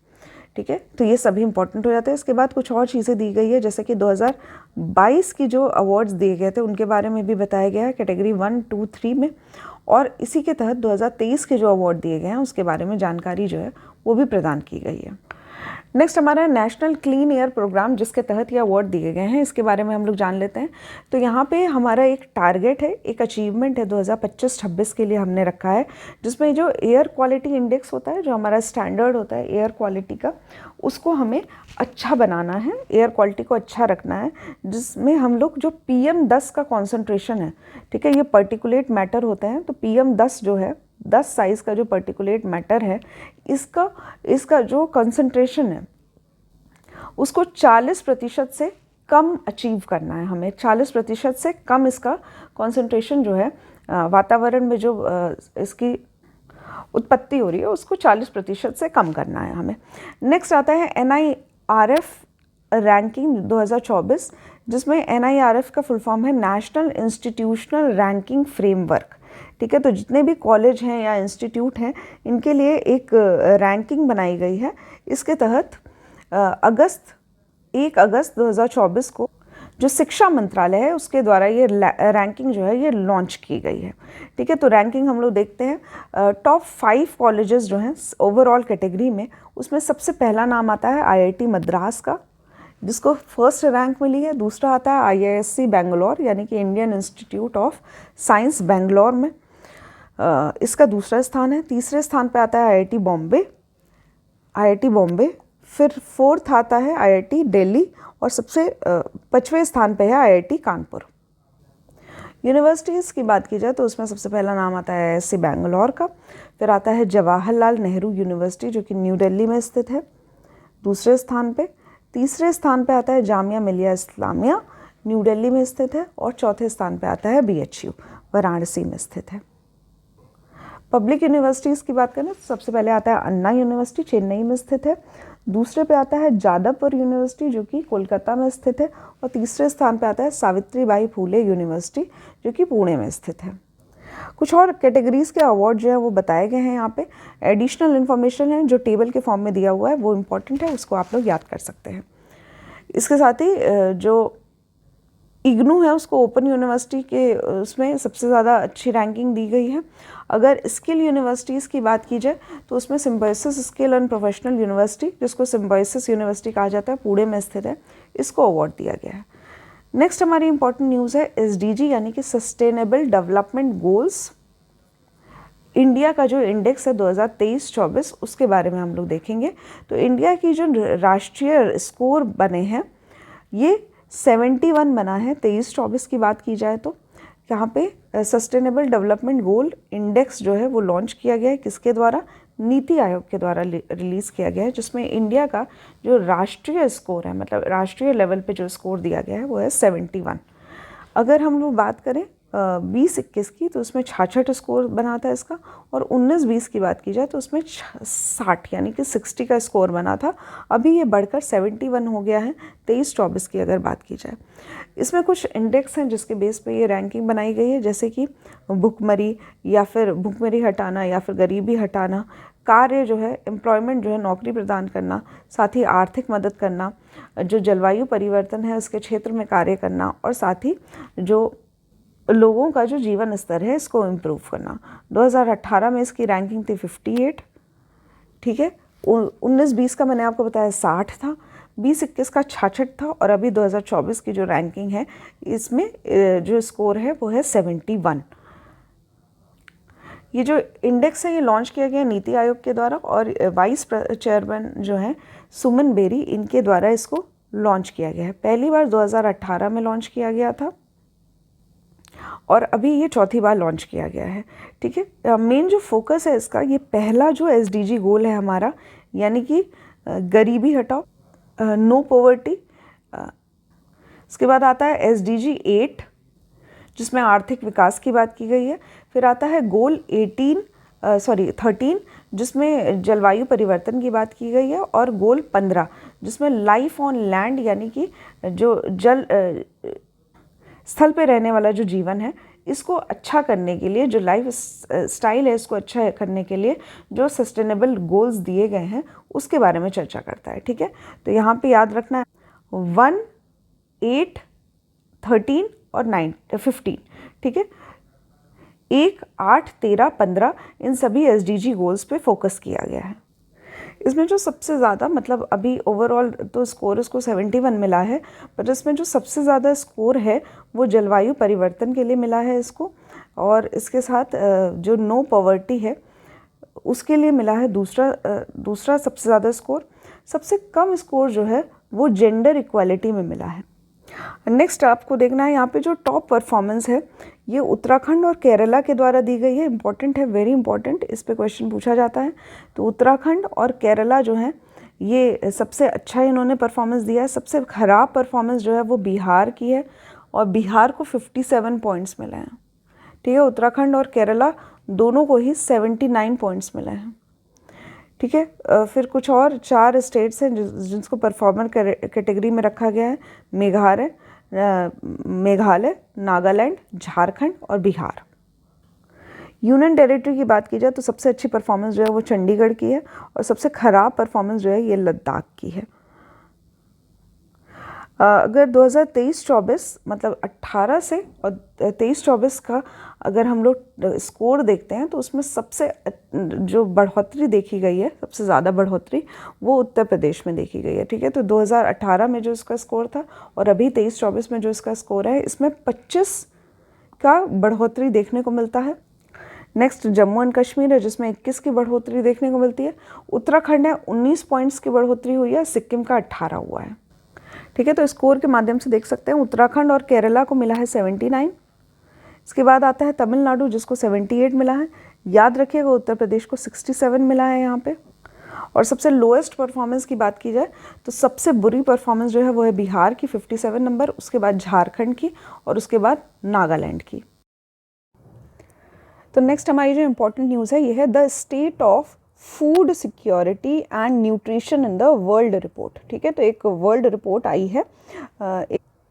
ठीक है। तो ये सभी इंपॉर्टेंट हो जाते हैं। इसके बाद कुछ और चीज़ें दी गई है, जैसे कि 2022 की जो अवार्ड्स दिए गए थे उनके बारे में भी बताया गया है कैटेगरी 1, 2, 3 में, और इसी के तहत 2023 के जो अवार्ड दिए गए हैं उसके बारे में जानकारी जो है वो भी प्रदान की गई है। नेक्स्ट हमारा नेशनल क्लीन एयर प्रोग्राम जिसके तहत ये अवार्ड दिए गए हैं, इसके बारे में हम लोग जान लेते हैं। तो यहाँ पे हमारा एक टारगेट है, एक अचीवमेंट है 2025-26 के लिए हमने रखा है, जिसमें जो एयर क्वालिटी इंडेक्स होता है, जो हमारा स्टैंडर्ड होता है एयर क्वालिटी का, उसको हमें अच्छा बनाना है, एयर क्वालिटी को अच्छा रखना है, जिसमें हम लोग जो PM10 का कॉन्सेंट्रेशन है, ठीक है, ये पर्टिकुलेट मैटर होते हैं। तो PM10 जो है 10 साइज़ का जो पर्टिकुलेट मैटर है, इसका जो कंसंट्रेशन है उसको 40% से कम अचीव करना है हमें। 40% से कम इसका कंसंट्रेशन जो है वातावरण में जो इसकी उत्पत्ति हो रही है उसको 40% से कम करना है हमें। नेक्स्ट आता है NIRF रैंकिंग 2024, जिसमें NIRF का फुल फॉर्म है नेशनल इंस्टीट्यूशनल रैंकिंग फ्रेमवर्क, ठीक है। तो जितने भी कॉलेज हैं या इंस्टीट्यूट हैं इनके लिए एक रैंकिंग बनाई गई है। इसके तहत 1 अगस्त 2024 को जो शिक्षा मंत्रालय है उसके द्वारा ये रैंकिंग जो है ये लॉन्च की गई है, ठीक है। तो रैंकिंग हम लोग देखते हैं, टॉप 5 कॉलेजेस जो हैं ओवरऑल कैटेगरी में, उसमें सबसे पहला नाम आता है IIT मद्रास का, जिसको फर्स्ट रैंक मिली है। दूसरा आता है IISc बेंगलोर यानी कि Indian institute of science Bangalore में, इसका दूसरा स्थान है। तीसरे स्थान पे आता है IIT बॉम्बे, फिर फोर्थ आता है IIT दिल्ली, और सबसे 5वें स्थान पे है IIT कानपुर। यूनिवर्सिटीज़ की बात की जाए तो उसमें सबसे पहला नाम आता है IISc बेंगलोर का, फिर आता है जवाहरलाल नेहरू यूनिवर्सिटी जो कि न्यू दिल्ली में स्थित है दूसरे स्थान पे। तीसरे स्थान पे आता है जामिया मिलिया इस्लामिया न्यू दिल्ली में स्थित है, और चौथे स्थान पे आता है BHU वाराणसी में स्थित है। पब्लिक यूनिवर्सिटीज़ की बात करें तो सबसे पहले आता है अन्ना यूनिवर्सिटी चेन्नई में स्थित है, दूसरे पे आता है जादवपुर यूनिवर्सिटी जो कि कोलकाता में स्थित है, और तीसरे स्थान पे आता है सावित्रीबाई फूले यूनिवर्सिटी जो कि पुणे में स्थित है। कुछ और कैटेगरीज़ के अवार्ड जो है वो बताए गए हैं यहाँ पे। एडिशनल इन्फॉर्मेशन है जो टेबल के फॉर्म में दिया हुआ है वो इम्पॉर्टेंट है, उसको आप लोग याद कर सकते हैं। इसके साथ ही जो इग्नू है उसको ओपन यूनिवर्सिटी के उसमें सबसे ज़्यादा अच्छी रैंकिंग दी गई है। अगर स्किल यूनिवर्सिटीज़ की बात की जाए तो उसमें symbiosis skill and professional university, जिसको सिम्बायोसिस यूनिवर्सिटी कहा जाता है, पुणे में स्थित है, इसको अवार्ड दिया गया है। नेक्स्ट हमारी इंपॉर्टेंट न्यूज़ है SDG यानी कि सस्टेनेबल डेवलपमेंट गोल्स। इंडिया का जो इंडेक्स है 2023-24 उसके बारे में हम लोग देखेंगे। तो इंडिया की जो राष्ट्रीय स्कोर बने हैं ये 71 बना है 23-24 की बात की जाए तो। यहाँ पे सस्टेनेबल डेवलपमेंट गोल इंडेक्स जो है वो लॉन्च किया गया है, किसके द्वारा? नीति आयोग के द्वारा रिलीज़ किया गया है, जिसमें इंडिया का जो राष्ट्रीय स्कोर है, मतलब राष्ट्रीय लेवल पे जो स्कोर दिया गया है वो है 71। अगर हम लोग बात करें 20-21 की तो उसमें 66 स्कोर बना था इसका, और 19-20 की बात की जाए तो उसमें 60 यानी कि 60 का स्कोर बना था। अभी ये बढ़कर 71 हो गया है 23-24 की अगर बात की जाए। इसमें कुछ इंडेक्स हैं जिसके बेस पे ये रैंकिंग बनाई गई है, जैसे कि भुखमरी या फिर भुखमरी हटाना या फिर गरीबी हटाना, कार्य जो है एम्प्लॉयमेंट जो है नौकरी प्रदान करना, साथ ही आर्थिक मदद करना, जो जलवायु परिवर्तन है उसके क्षेत्र में कार्य करना, और साथ ही जो लोगों का जो जीवन स्तर है इसको इम्प्रूव करना। 2018 में इसकी रैंकिंग थी 58, ठीक है। 19-20 का मैंने आपको बताया 60 था, 20-21 का 66 था, और अभी 2024 की जो रैंकिंग है इसमें जो स्कोर है वो है 71। ये जो इंडेक्स है ये लॉन्च किया गया नीति आयोग के द्वारा, और वाइस चेयरमैन जो हैं सुमन बेरी, इनके द्वारा इसको लॉन्च किया गया है। पहली बार 2018 में लॉन्च किया गया था और अभी ये चौथी बार लॉन्च किया गया है, ठीक है। मेन जो फोकस है इसका, ये पहला जो SDG गोल है हमारा, यानी कि गरीबी हटाओ, नो पॉवर्टी। इसके बाद आता है SDG 8 जिसमें आर्थिक विकास की बात की गई है। फिर आता है गोल 13 जिसमें जलवायु परिवर्तन की बात की गई है, और गोल 15 जिसमें लाइफ ऑन लैंड यानी कि जो जल स्थल पे रहने वाला जो जीवन है इसको अच्छा करने के लिए, जो लाइफ स्टाइल है इसको अच्छा करने के लिए जो सस्टेनेबल गोल्स दिए गए हैं उसके बारे में चर्चा करता है, ठीक है। तो यहाँ पे याद रखना है 1, 8, 13 और 15, ठीक है। 1, 8, 13, 15 इन सभी SDG गोल्स पे फोकस किया गया है। इसमें जो सबसे ज़्यादा, मतलब अभी ओवरऑल तो स्कोर इसको 71 मिला है, पर इसमें जो सबसे ज़्यादा स्कोर है वो जलवायु परिवर्तन के लिए मिला है इसको, और इसके साथ जो नो पॉवर्टी है उसके लिए मिला है दूसरा सबसे ज़्यादा स्कोर। सबसे कम स्कोर जो है वो जेंडर इक्वालिटी में मिला है। नेक्स्ट आपको देखना है यहाँ पे जो टॉप परफॉर्मेंस है ये उत्तराखंड और केरला के द्वारा दी गई है। इंपॉर्टेंट है, वेरी इंपॉर्टेंट, इस पे क्वेश्चन पूछा जाता है। तो उत्तराखंड और केरला जो है ये सबसे अच्छा इन्होंने परफॉर्मेंस दिया है। सबसे ख़राब परफॉर्मेंस जो है वो बिहार की है, और बिहार को 57 पॉइंट्स मिले हैं, ठीक है। उत्तराखंड और केरला दोनों को ही 79 पॉइंट्स मिले हैं, ठीक है। फिर कुछ और 4 स्टेट्स हैं जिसको परफॉर्मर कैटेगरी में रखा गया है। मेघालय, नागालैंड, झारखंड और बिहार। यूनियन टेरिटरी की बात की जाए तो सबसे अच्छी परफॉर्मेंस जो है वो चंडीगढ़ की है, और सबसे ख़राब परफॉर्मेंस जो है ये लद्दाख की है। अगर 2023-24 मतलब 18 से और 23-24 का अगर हम लोग स्कोर देखते हैं तो उसमें सबसे जो बढ़ोतरी देखी गई है, सबसे ज़्यादा बढ़ोतरी वो उत्तर प्रदेश में देखी गई है, ठीक है। तो 2018 में जो इसका स्कोर था और अभी 23-24 में जो इसका स्कोर है इसमें 25 का बढ़ोतरी देखने को मिलता है। नेक्स्ट जम्मू एंड कश्मीर है जिसमें 21 की बढ़ोतरी देखने को मिलती है। उत्तराखंड है 19 पॉइंट्स की बढ़ोतरी हुई है, सिक्किम का 18 हुआ है, ठीक है। तो स्कोर के माध्यम से देख सकते हैं उत्तराखंड और केरला को मिला है 79। इसके बाद आता है तमिलनाडु जिसको 78 मिला है। याद रखिएगा उत्तर प्रदेश को 67 मिला है यहाँ पे। और सबसे लोएस्ट परफॉर्मेंस की बात की जाए तो सबसे बुरी परफॉर्मेंस जो है वो है बिहार की 57 नंबर, उसके बाद झारखंड की, और उसके बाद नागालैंड की। तो नेक्स्ट हमारी जो इम्पोर्टेंट न्यूज़ है ये है the state of food security and nutrition in the world report, ठीक है। तो एक वर्ल्ड रिपोर्ट आई है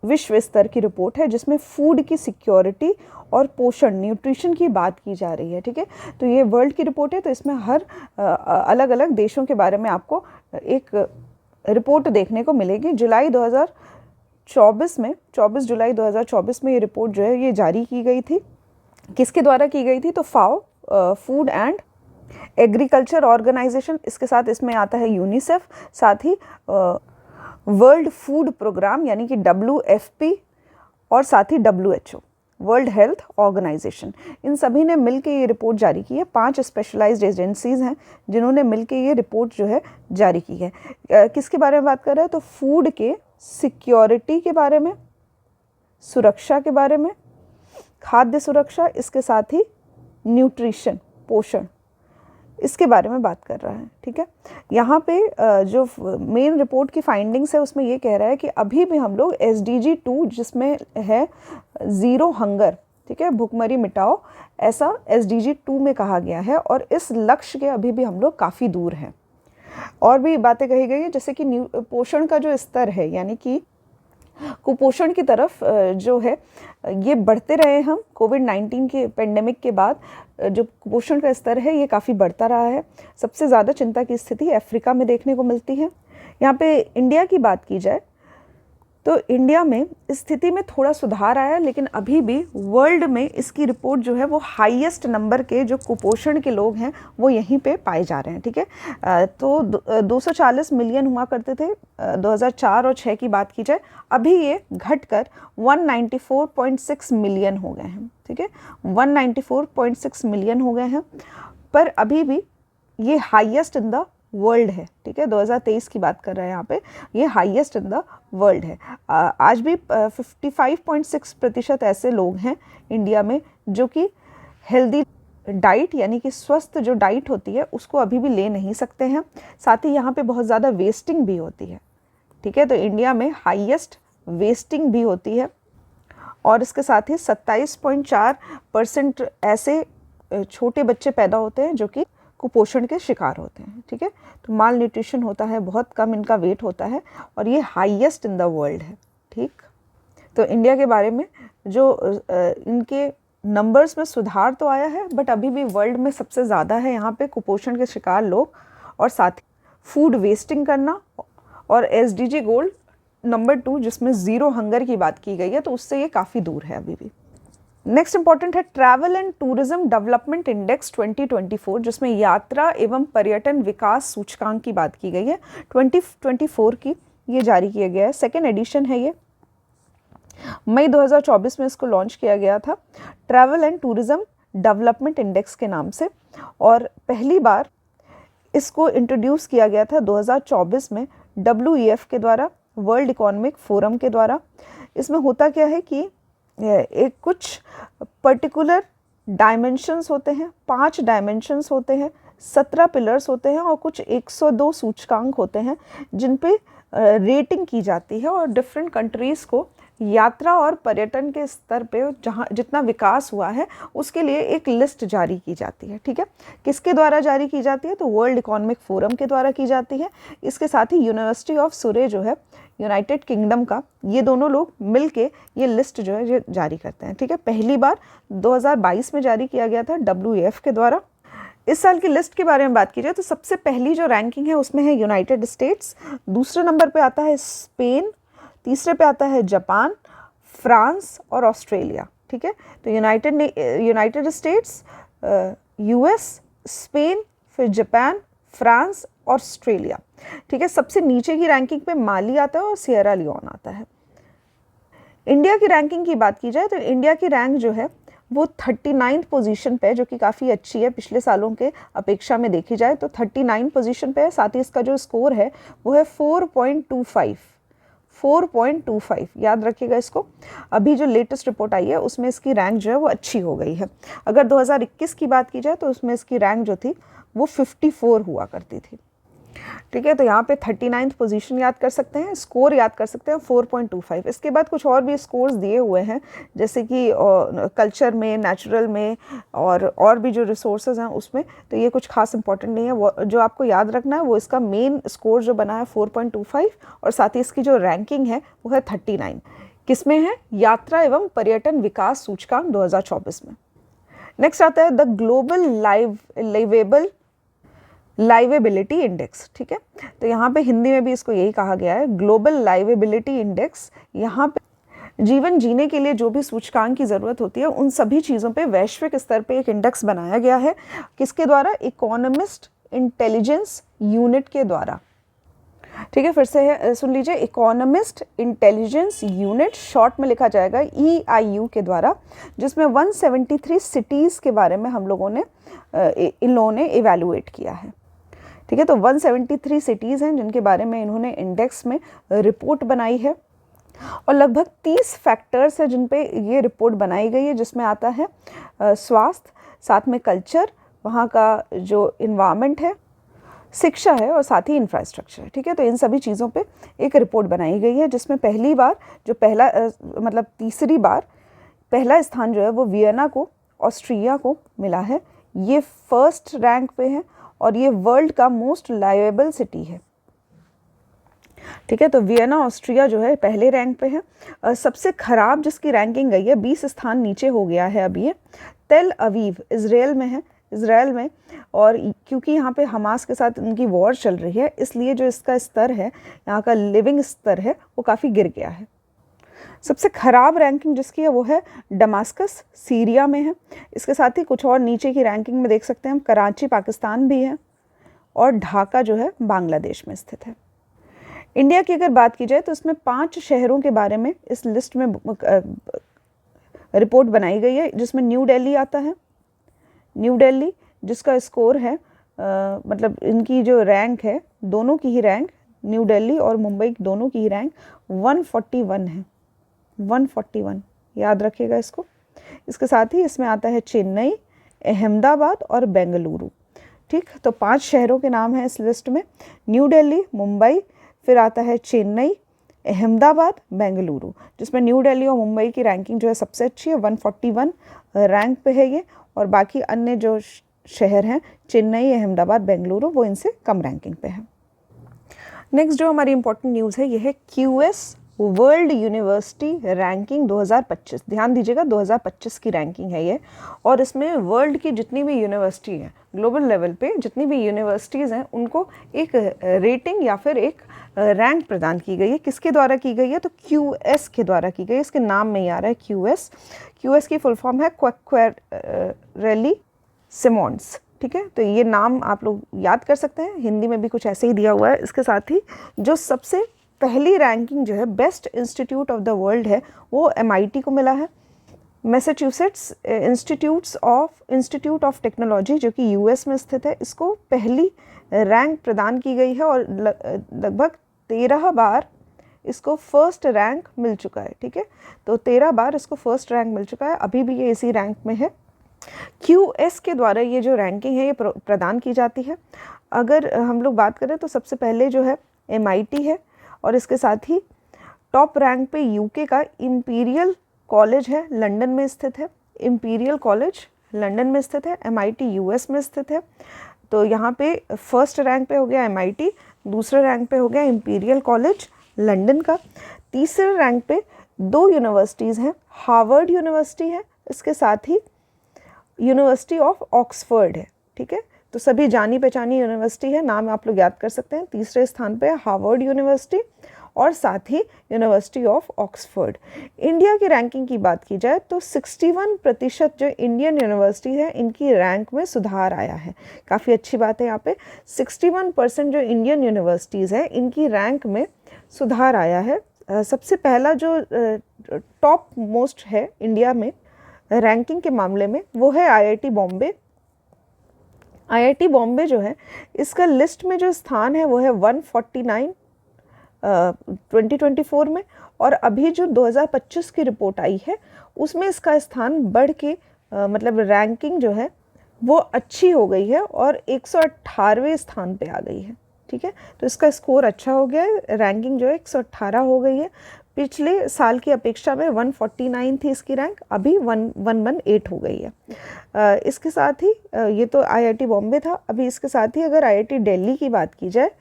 विश्व स्तर की रिपोर्ट है जिसमें फूड की सिक्योरिटी और पोषण, न्यूट्रिशन की बात की जा रही है। ठीक है, तो ये वर्ल्ड की रिपोर्ट है, तो इसमें हर अलग अलग देशों के बारे में आपको एक रिपोर्ट देखने को मिलेगी। जुलाई 2024 में, 24 जुलाई 2024 में ये रिपोर्ट जो है ये जारी की गई थी। किसके द्वारा की गई थी? तो फाओ, फूड एंड एग्रीकल्चर ऑर्गेनाइजेशन, इसके साथ इसमें आता है यूनिसेफ, साथ ही वर्ल्ड फूड प्रोग्राम यानी कि WFP, और साथ ही WHO, वर्ल्ड हेल्थ ऑर्गेनाइजेशन। इन सभी ने मिलकर ये रिपोर्ट जारी की है। 5 स्पेशलाइज्ड एजेंसीज़ हैं जिन्होंने मिलकर ये रिपोर्ट जो है जारी की है। किसके बारे में बात कर रहे हैं? तो फूड के सिक्योरिटी के बारे में, सुरक्षा के बारे में, खाद्य सुरक्षा, इसके साथ ही न्यूट्रिशन, पोषण, इसके बारे में बात कर रहा है। ठीक है, यहाँ पे जो मेन रिपोर्ट की फाइंडिंग्स है उसमें ये कह रहा है कि अभी भी हम लोग SDG 2 जिसमें है ज़ीरो हंगर, ठीक है, भुखमरी मिटाओ, ऐसा SDG 2 में कहा गया है, और इस लक्ष्य के अभी भी हम लोग काफ़ी दूर हैं। और भी बातें कही गई है, जैसे कि पोषण का जो स्तर है, यानी कि कुपोषण की तरफ जो है ये बढ़ते रहे हम। कोविड-19 के पेंडेमिक के बाद जो कुपोषण का स्तर है ये काफ़ी बढ़ता रहा है। सबसे ज़्यादा चिंता की स्थिति अफ्रीका में देखने को मिलती है। यहाँ पे इंडिया की बात की जाए तो इंडिया में स्थिति में थोड़ा सुधार आया, लेकिन अभी भी वर्ल्ड में इसकी रिपोर्ट जो है वो हाईएस्ट नंबर के जो कुपोषण के लोग हैं वो यहीं पे पाए जा रहे हैं। ठीक है, तो 240 मिलियन हुआ करते थे 2004 और 6 की बात की जाए, अभी ये घटकर 194.6 मिलियन हो गए हैं। ठीक है, 194.6 मिलियन हो गए हैं, पर अभी भी ये हाईएस्ट इन द वर्ल्ड है। ठीक है, 2023 की बात कर रहे हैं यहाँ पे, ये हाईएस्ट इन द वर्ल्ड है। आज भी 55.6% ऐसे लोग हैं इंडिया में जो कि हेल्दी डाइट यानी कि स्वस्थ जो डाइट होती है उसको अभी भी ले नहीं सकते हैं। साथ ही यहाँ पे बहुत ज़्यादा वेस्टिंग भी होती है। ठीक है, तो इंडिया में हाईएस्ट वेस्टिंग भी होती है, और इसके साथ ही 27.4% ऐसे छोटे बच्चे पैदा होते हैं जो कि कुपोषण के शिकार होते हैं। ठीक है, तो माल न्यूट्रिशन होता है, बहुत कम इनका वेट होता है, और ये हाईएस्ट इन द वर्ल्ड है। ठीक, तो इंडिया के बारे में जो इनके नंबर्स में सुधार तो आया है, बट अभी भी वर्ल्ड में सबसे ज़्यादा है यहाँ पे कुपोषण के शिकार लोग, और साथ ही फूड वेस्टिंग करना, और SDG गोल नंबर 2 जिसमें ज़ीरो हंगर की बात की गई है, तो उससे ये काफ़ी दूर है अभी भी। नेक्स्ट इंपॉर्टेंट है travel and tourism development index 2024, जिसमें यात्रा एवं पर्यटन विकास सूचकांक की बात की गई है। 2024 की ये जारी किया गया है, सेकेंड एडिशन है ये, मई 2024 में इसको लॉन्च किया गया था, travel and tourism development index के नाम से, और पहली बार इसको इंट्रोड्यूस किया गया था 2024 में WEF के द्वारा, वर्ल्ड इकोनॉमिक फोरम के द्वारा। इसमें होता क्या है कि एक कुछ पर्टिकुलर डायमेंशंस होते हैं, 5 डायमेंशंस होते हैं, 17 पिलर्स होते हैं, और कुछ 102 सूचकांक होते हैं जिन पे रेटिंग की जाती है, और डिफरेंट कंट्रीज़ को यात्रा और पर्यटन के स्तर पे जहाँ जितना विकास हुआ है उसके लिए एक लिस्ट जारी की जाती है। ठीक है, किसके द्वारा जारी की जाती है? तो वर्ल्ड इकोनॉमिक फोरम के द्वारा की जाती है। इसके साथ ही यूनिवर्सिटी ऑफ सुरे जो है यूनाइटेड किंगडम का, ये दोनों लोग मिलके ये लिस्ट जो है ये जारी करते हैं। ठीक है, पहली बार 2022 में जारी किया गया था WEF के द्वारा। इस साल की लिस्ट के बारे में बात की जाए तो सबसे पहली जो रैंकिंग है उसमें है यूनाइटेड स्टेट्स, दूसरे नंबर पे आता है स्पेन, तीसरे पे आता है जापान, फ्रांस और ऑस्ट्रेलिया। ठीक है, तो यूनाइटेड स्टेट्स, US, स्पेन, फिर जापान, फ्रांस, ऑस्ट्रेलिया। ठीक है, सबसे नीचे की रैंकिंग पे माली आता है और सियरा लियोन आता है। इंडिया की रैंकिंग की बात की जाए तो इंडिया की रैंक जो है वो 39th पोजीशन पे है, जो कि काफ़ी अच्छी है पिछले सालों के अपेक्षा में देखी जाए तो 39 पोजीशन पे है। साथ ही इसका जो स्कोर है वो है 4.25, याद रखिएगा इसको। अभी जो लेटेस्ट रिपोर्ट आई है उसमें इसकी रैंक जो है वो अच्छी हो गई है। अगर 2021 की बात की जाए तो उसमें इसकी रैंक जो थी वो 54 हुआ करती थी। ठीक है, तो यहाँ पे 39th पोजीशन याद कर सकते हैं, स्कोर याद कर सकते हैं 4.25। इसके बाद कुछ और भी स्कोर्स दिए हुए हैं, जैसे कि कल्चर में, नेचुरल में, और भी जो रिसोर्सेज हैं उसमें, तो ये कुछ खास इंपॉर्टेंट नहीं है। वो जो आपको याद रखना है वो इसका मेन स्कोर जो बना है 4.25, और साथ ही इसकी जो रैंकिंग है वो है 39। किसमें है? यात्रा एवं पर्यटन विकास सूचकांक 2024 में। नेक्स्ट आता है द ग्लोबल लाइवेबिलिटी इंडेक्स। ठीक है, तो यहाँ पे हिंदी में भी इसको यही कहा गया है, ग्लोबल लाइवेबिलिटी इंडेक्स। यहाँ पे जीवन जीने के लिए जो भी सूचकांक की ज़रूरत होती है उन सभी चीज़ों पे वैश्विक स्तर पे एक इंडेक्स बनाया गया है। किसके द्वारा? इकोनॉमिस्ट इंटेलिजेंस यूनिट के द्वारा। ठीक है, फिर से है, सुन लीजिए, इकोनॉमिस्ट इंटेलिजेंस यूनिट, शॉर्ट में लिखा जाएगा EIU के द्वारा, जिसमें 173 सिटीज़ के बारे में हम लोगों ने इन लोगों ने इवैल्यूएट किया है। ठीक है, तो 173 सिटीज़ हैं जिनके बारे में इन्होंने इंडेक्स में रिपोर्ट बनाई है, और लगभग 30 फैक्टर्स है जिन पे ये रिपोर्ट बनाई गई है, जिसमें आता है स्वास्थ्य, साथ में कल्चर, वहाँ का जो इन्वायरमेंट है, शिक्षा है, और साथ ही इंफ्रास्ट्रक्चर है। ठीक है, तो इन सभी चीज़ों पे एक रिपोर्ट बनाई गई है, जिसमें पहली बार जो मतलब तीसरी बार पहला स्थान जो है वो वियना को, ऑस्ट्रिया को मिला है। ये फर्स्ट रैंक पे है और ये वर्ल्ड का मोस्ट लाइवेबल सिटी है। ठीक है, तो वियना ऑस्ट्रिया जो है पहले रैंक पे है। सबसे खराब जिसकी रैंकिंग गई है, 20 स्थान नीचे हो गया है अभी ये, तेल अवीव इज़राइल में है, इज़राइल में। और क्योंकि यहाँ पे हमास के साथ उनकी वॉर चल रही है, इसलिए जो इसका स्तर है, यहाँ का लिविंग स्तर है, वो काफ़ी गिर गया है। सबसे ख़राब रैंकिंग जिसकी है वो है दमास्कस, सीरिया में है। इसके साथ ही कुछ और नीचे की रैंकिंग में देख सकते हैं हम, कराची पाकिस्तान भी है, और ढाका जो है बांग्लादेश में स्थित है। इंडिया की अगर बात की जाए तो इसमें 5 शहरों के बारे में इस लिस्ट में रिपोर्ट बनाई गई है, जिसमें न्यू दिल्ली आता है। न्यू दिल्ली जिसका स्कोर है मतलब इनकी जो रैंक है, दोनों की ही रैंक, न्यू दिल्ली और मुंबई दोनों की ही रैंक 141 है, 141, याद रखिएगा इसको। इसके साथ ही इसमें आता है चेन्नई, अहमदाबाद और बेंगलुरु। ठीक, तो 5 शहरों के नाम हैं इस लिस्ट में, न्यू दिल्ली, मुंबई, फिर आता है चेन्नई, अहमदाबाद, बेंगलुरु, जिसमें न्यू दिल्ली और मुंबई की रैंकिंग जो है सबसे अच्छी है, 141 रैंक पे है ये, और बाकी अन्य जो शहर हैं चेन्नई, अहमदाबाद, बेंगलुरु, वो इनसे कम रैंकिंग पे है। नेक्स्ट जो हमारी इंपॉर्टेंट न्यूज़ है ये है QS वर्ल्ड यूनिवर्सिटी रैंकिंग 2025। ध्यान दीजिएगा, 2025 की रैंकिंग है ये, और इसमें वर्ल्ड की जितनी भी यूनिवर्सिटी हैं, ग्लोबल लेवल पे जितनी भी यूनिवर्सिटीज़ हैं, उनको एक रेटिंग या फिर एक रैंक प्रदान की गई है। किसके द्वारा की गई है? तो QS के द्वारा की गई है। इसके नाम में ही आ रहा है QS। QS की फुल फॉर्म है क्वैक्वेरेली सिमोंस। ठीक है, तो ये नाम आप लोग याद कर सकते हैं, हिंदी में भी कुछ ऐसे ही दिया हुआ है। इसके साथ ही जो सबसे पहली रैंकिंग जो है best institute of the world है, वो MIT को मिला है। मैसाचुसेट्स इंस्टीट्यूट ऑफ टेक्नोलॉजी जो कि US में स्थित है, इसको पहली रैंक प्रदान की गई है, और लगभग 13 बार इसको फर्स्ट रैंक मिल चुका है। ठीक है, तो 13 बार इसको फर्स्ट रैंक मिल चुका है, अभी भी ये इसी रैंक में है। QS के द्वारा ये जो रैंकिंग है ये प्रदान की जाती है। अगर हम लोग बात करें तो सबसे पहले जो है MIT है, और इसके साथ ही टॉप रैंक पे UK का इंपीरियल कॉलेज है, लंदन में स्थित है। इंपीरियल कॉलेज लंदन में स्थित है, MIT US में स्थित है। तो यहाँ पे फर्स्ट रैंक पे हो गया MIT, दूसरे रैंक पे हो गया इंपीरियल कॉलेज लंदन का, तीसरे रैंक पे 2 यूनिवर्सिटीज़ हैं, हार्वर्ड यूनिवर्सिटी है, इसके साथ ही यूनिवर्सिटी ऑफ ऑक्सफोर्ड है। ठीक है, तो सभी जानी पहचानी यूनिवर्सिटी है, नाम आप लोग याद कर सकते हैं। तीसरे स्थान पे हार्वर्ड यूनिवर्सिटी और साथ ही यूनिवर्सिटी ऑफ ऑक्सफोर्ड। इंडिया की रैंकिंग की बात की जाए तो 61% जो इंडियन यूनिवर्सिटी है इनकी रैंक में सुधार आया है। काफ़ी अच्छी बात है, यहाँ पे 61% जो इंडियन यूनिवर्सिटीज़ हैं इनकी रैंक में सुधार आया है। सबसे पहला जो टॉप मोस्ट है इंडिया में रैंकिंग के मामले में वो है IIT बॉम्बे। IIT बॉम्बे जो है इसका लिस्ट में जो स्थान है वो है 149 2024 में, और अभी जो 2025 की रिपोर्ट आई है उसमें इसका स्थान बढ़ के मतलब रैंकिंग जो है वो अच्छी हो गई है और 118वें स्थान पे आ गई है। ठीक है, तो इसका स्कोर अच्छा हो गया है, रैंकिंग जो है 118 हो गई है। पिछले साल की अपेक्षा में 149 थी इसकी रैंक, अभी 118 हो गई है। इसके साथ ही ये तो IIT बॉम्बे था। अभी इसके साथ ही अगर IIT दिल्ली की बात की जाए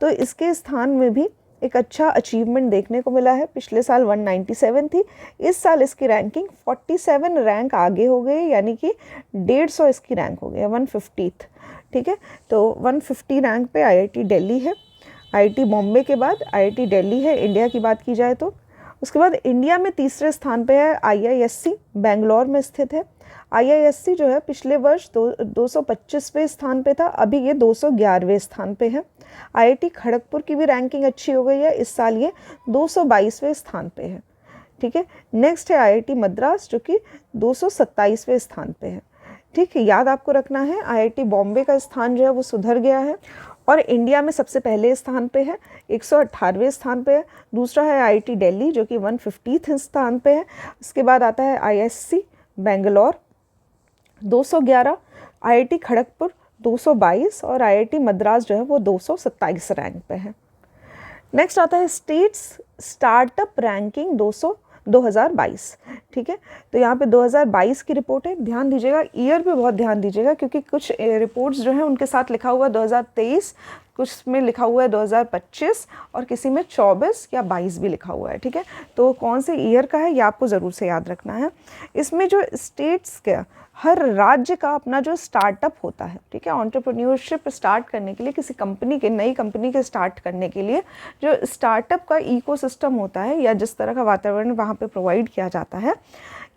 तो इसके स्थान में भी एक अच्छा अचीवमेंट देखने को मिला है। पिछले साल 197 थी, इस साल इसकी रैंकिंग 47 रैंक आगे हो गई, यानी कि 150 इसकी रैंक हो गई 150th। ठीक है, तो 150 रैंक पे IIT दिल्ली है। IIT बॉम्बे के बाद IIT दिल्ली है इंडिया की बात की जाए तो। उसके बाद इंडिया में तीसरे स्थान पे है IISc बेंगलोर में स्थित है। IISc जो है पिछले वर्ष 225वें स्थान पे था, अभी ये 211वें स्थान पे है। IIT खड़गपुर की भी रैंकिंग अच्छी हो गई है, इस साल ये 222वें स्थान पे है। ठीक है, नेक्स्ट है IIT मद्रास जो कि 227वें स्थान पे है। ठीक है, याद आपको रखना है IIT बॉम्बे का स्थान जो है वो सुधर गया है और इंडिया में सबसे पहले स्थान पे है, 118वें स्थान पे है। दूसरा है IIT दिल्ली जो कि 150th स्थान पे है। उसके बाद आता है IISc बेंगलोर 211, IIT खड़गपुर 222 और IIT मद्रास जो है वो 227 रैंक पे है। नेक्स्ट आता है स्टेट्स स्टार्टअप रैंकिंग 2022। ठीक है, तो यहाँ पे 2022 की रिपोर्ट है, ध्यान दीजिएगा, ईयर पे बहुत ध्यान दीजिएगा क्योंकि कुछ रिपोर्ट्स जो हैं उनके साथ लिखा हुआ है 2023, कुछ में लिखा हुआ है 2025 और किसी में 24 या 22 भी लिखा हुआ है। ठीक है, तो कौन से ईयर का है ये आपको ज़रूर से याद रखना है। इसमें जो स्टेट्स का, हर राज्य का अपना जो स्टार्टअप होता है, ठीक है, एंटरप्रेन्योरशिप स्टार्ट करने के लिए, किसी कंपनी के, नई कंपनी के स्टार्ट करने के लिए जो स्टार्टअप का इकोसिस्टम होता है या जिस तरह का वातावरण वहाँ पे प्रोवाइड किया जाता है,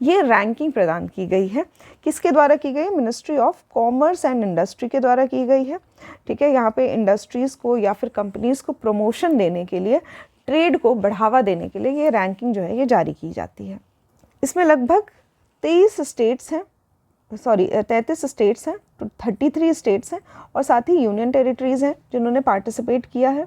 ये रैंकिंग प्रदान की गई है। किसके द्वारा की गई? Ministry of commerce and industry के द्वारा की गई है। ठीक है, यहाँ पे इंडस्ट्रीज़ को या फिर कंपनीज़ को प्रमोशन देने के लिए, ट्रेड को बढ़ावा देने के लिए ये रैंकिंग जो है ये जारी की जाती है। इसमें लगभग 33 स्टेट्स हैं, 33 स्टेट्स हैं और साथ ही यूनियन टेरिटरीज़ हैं जिन्होंने पार्टिसिपेट किया है,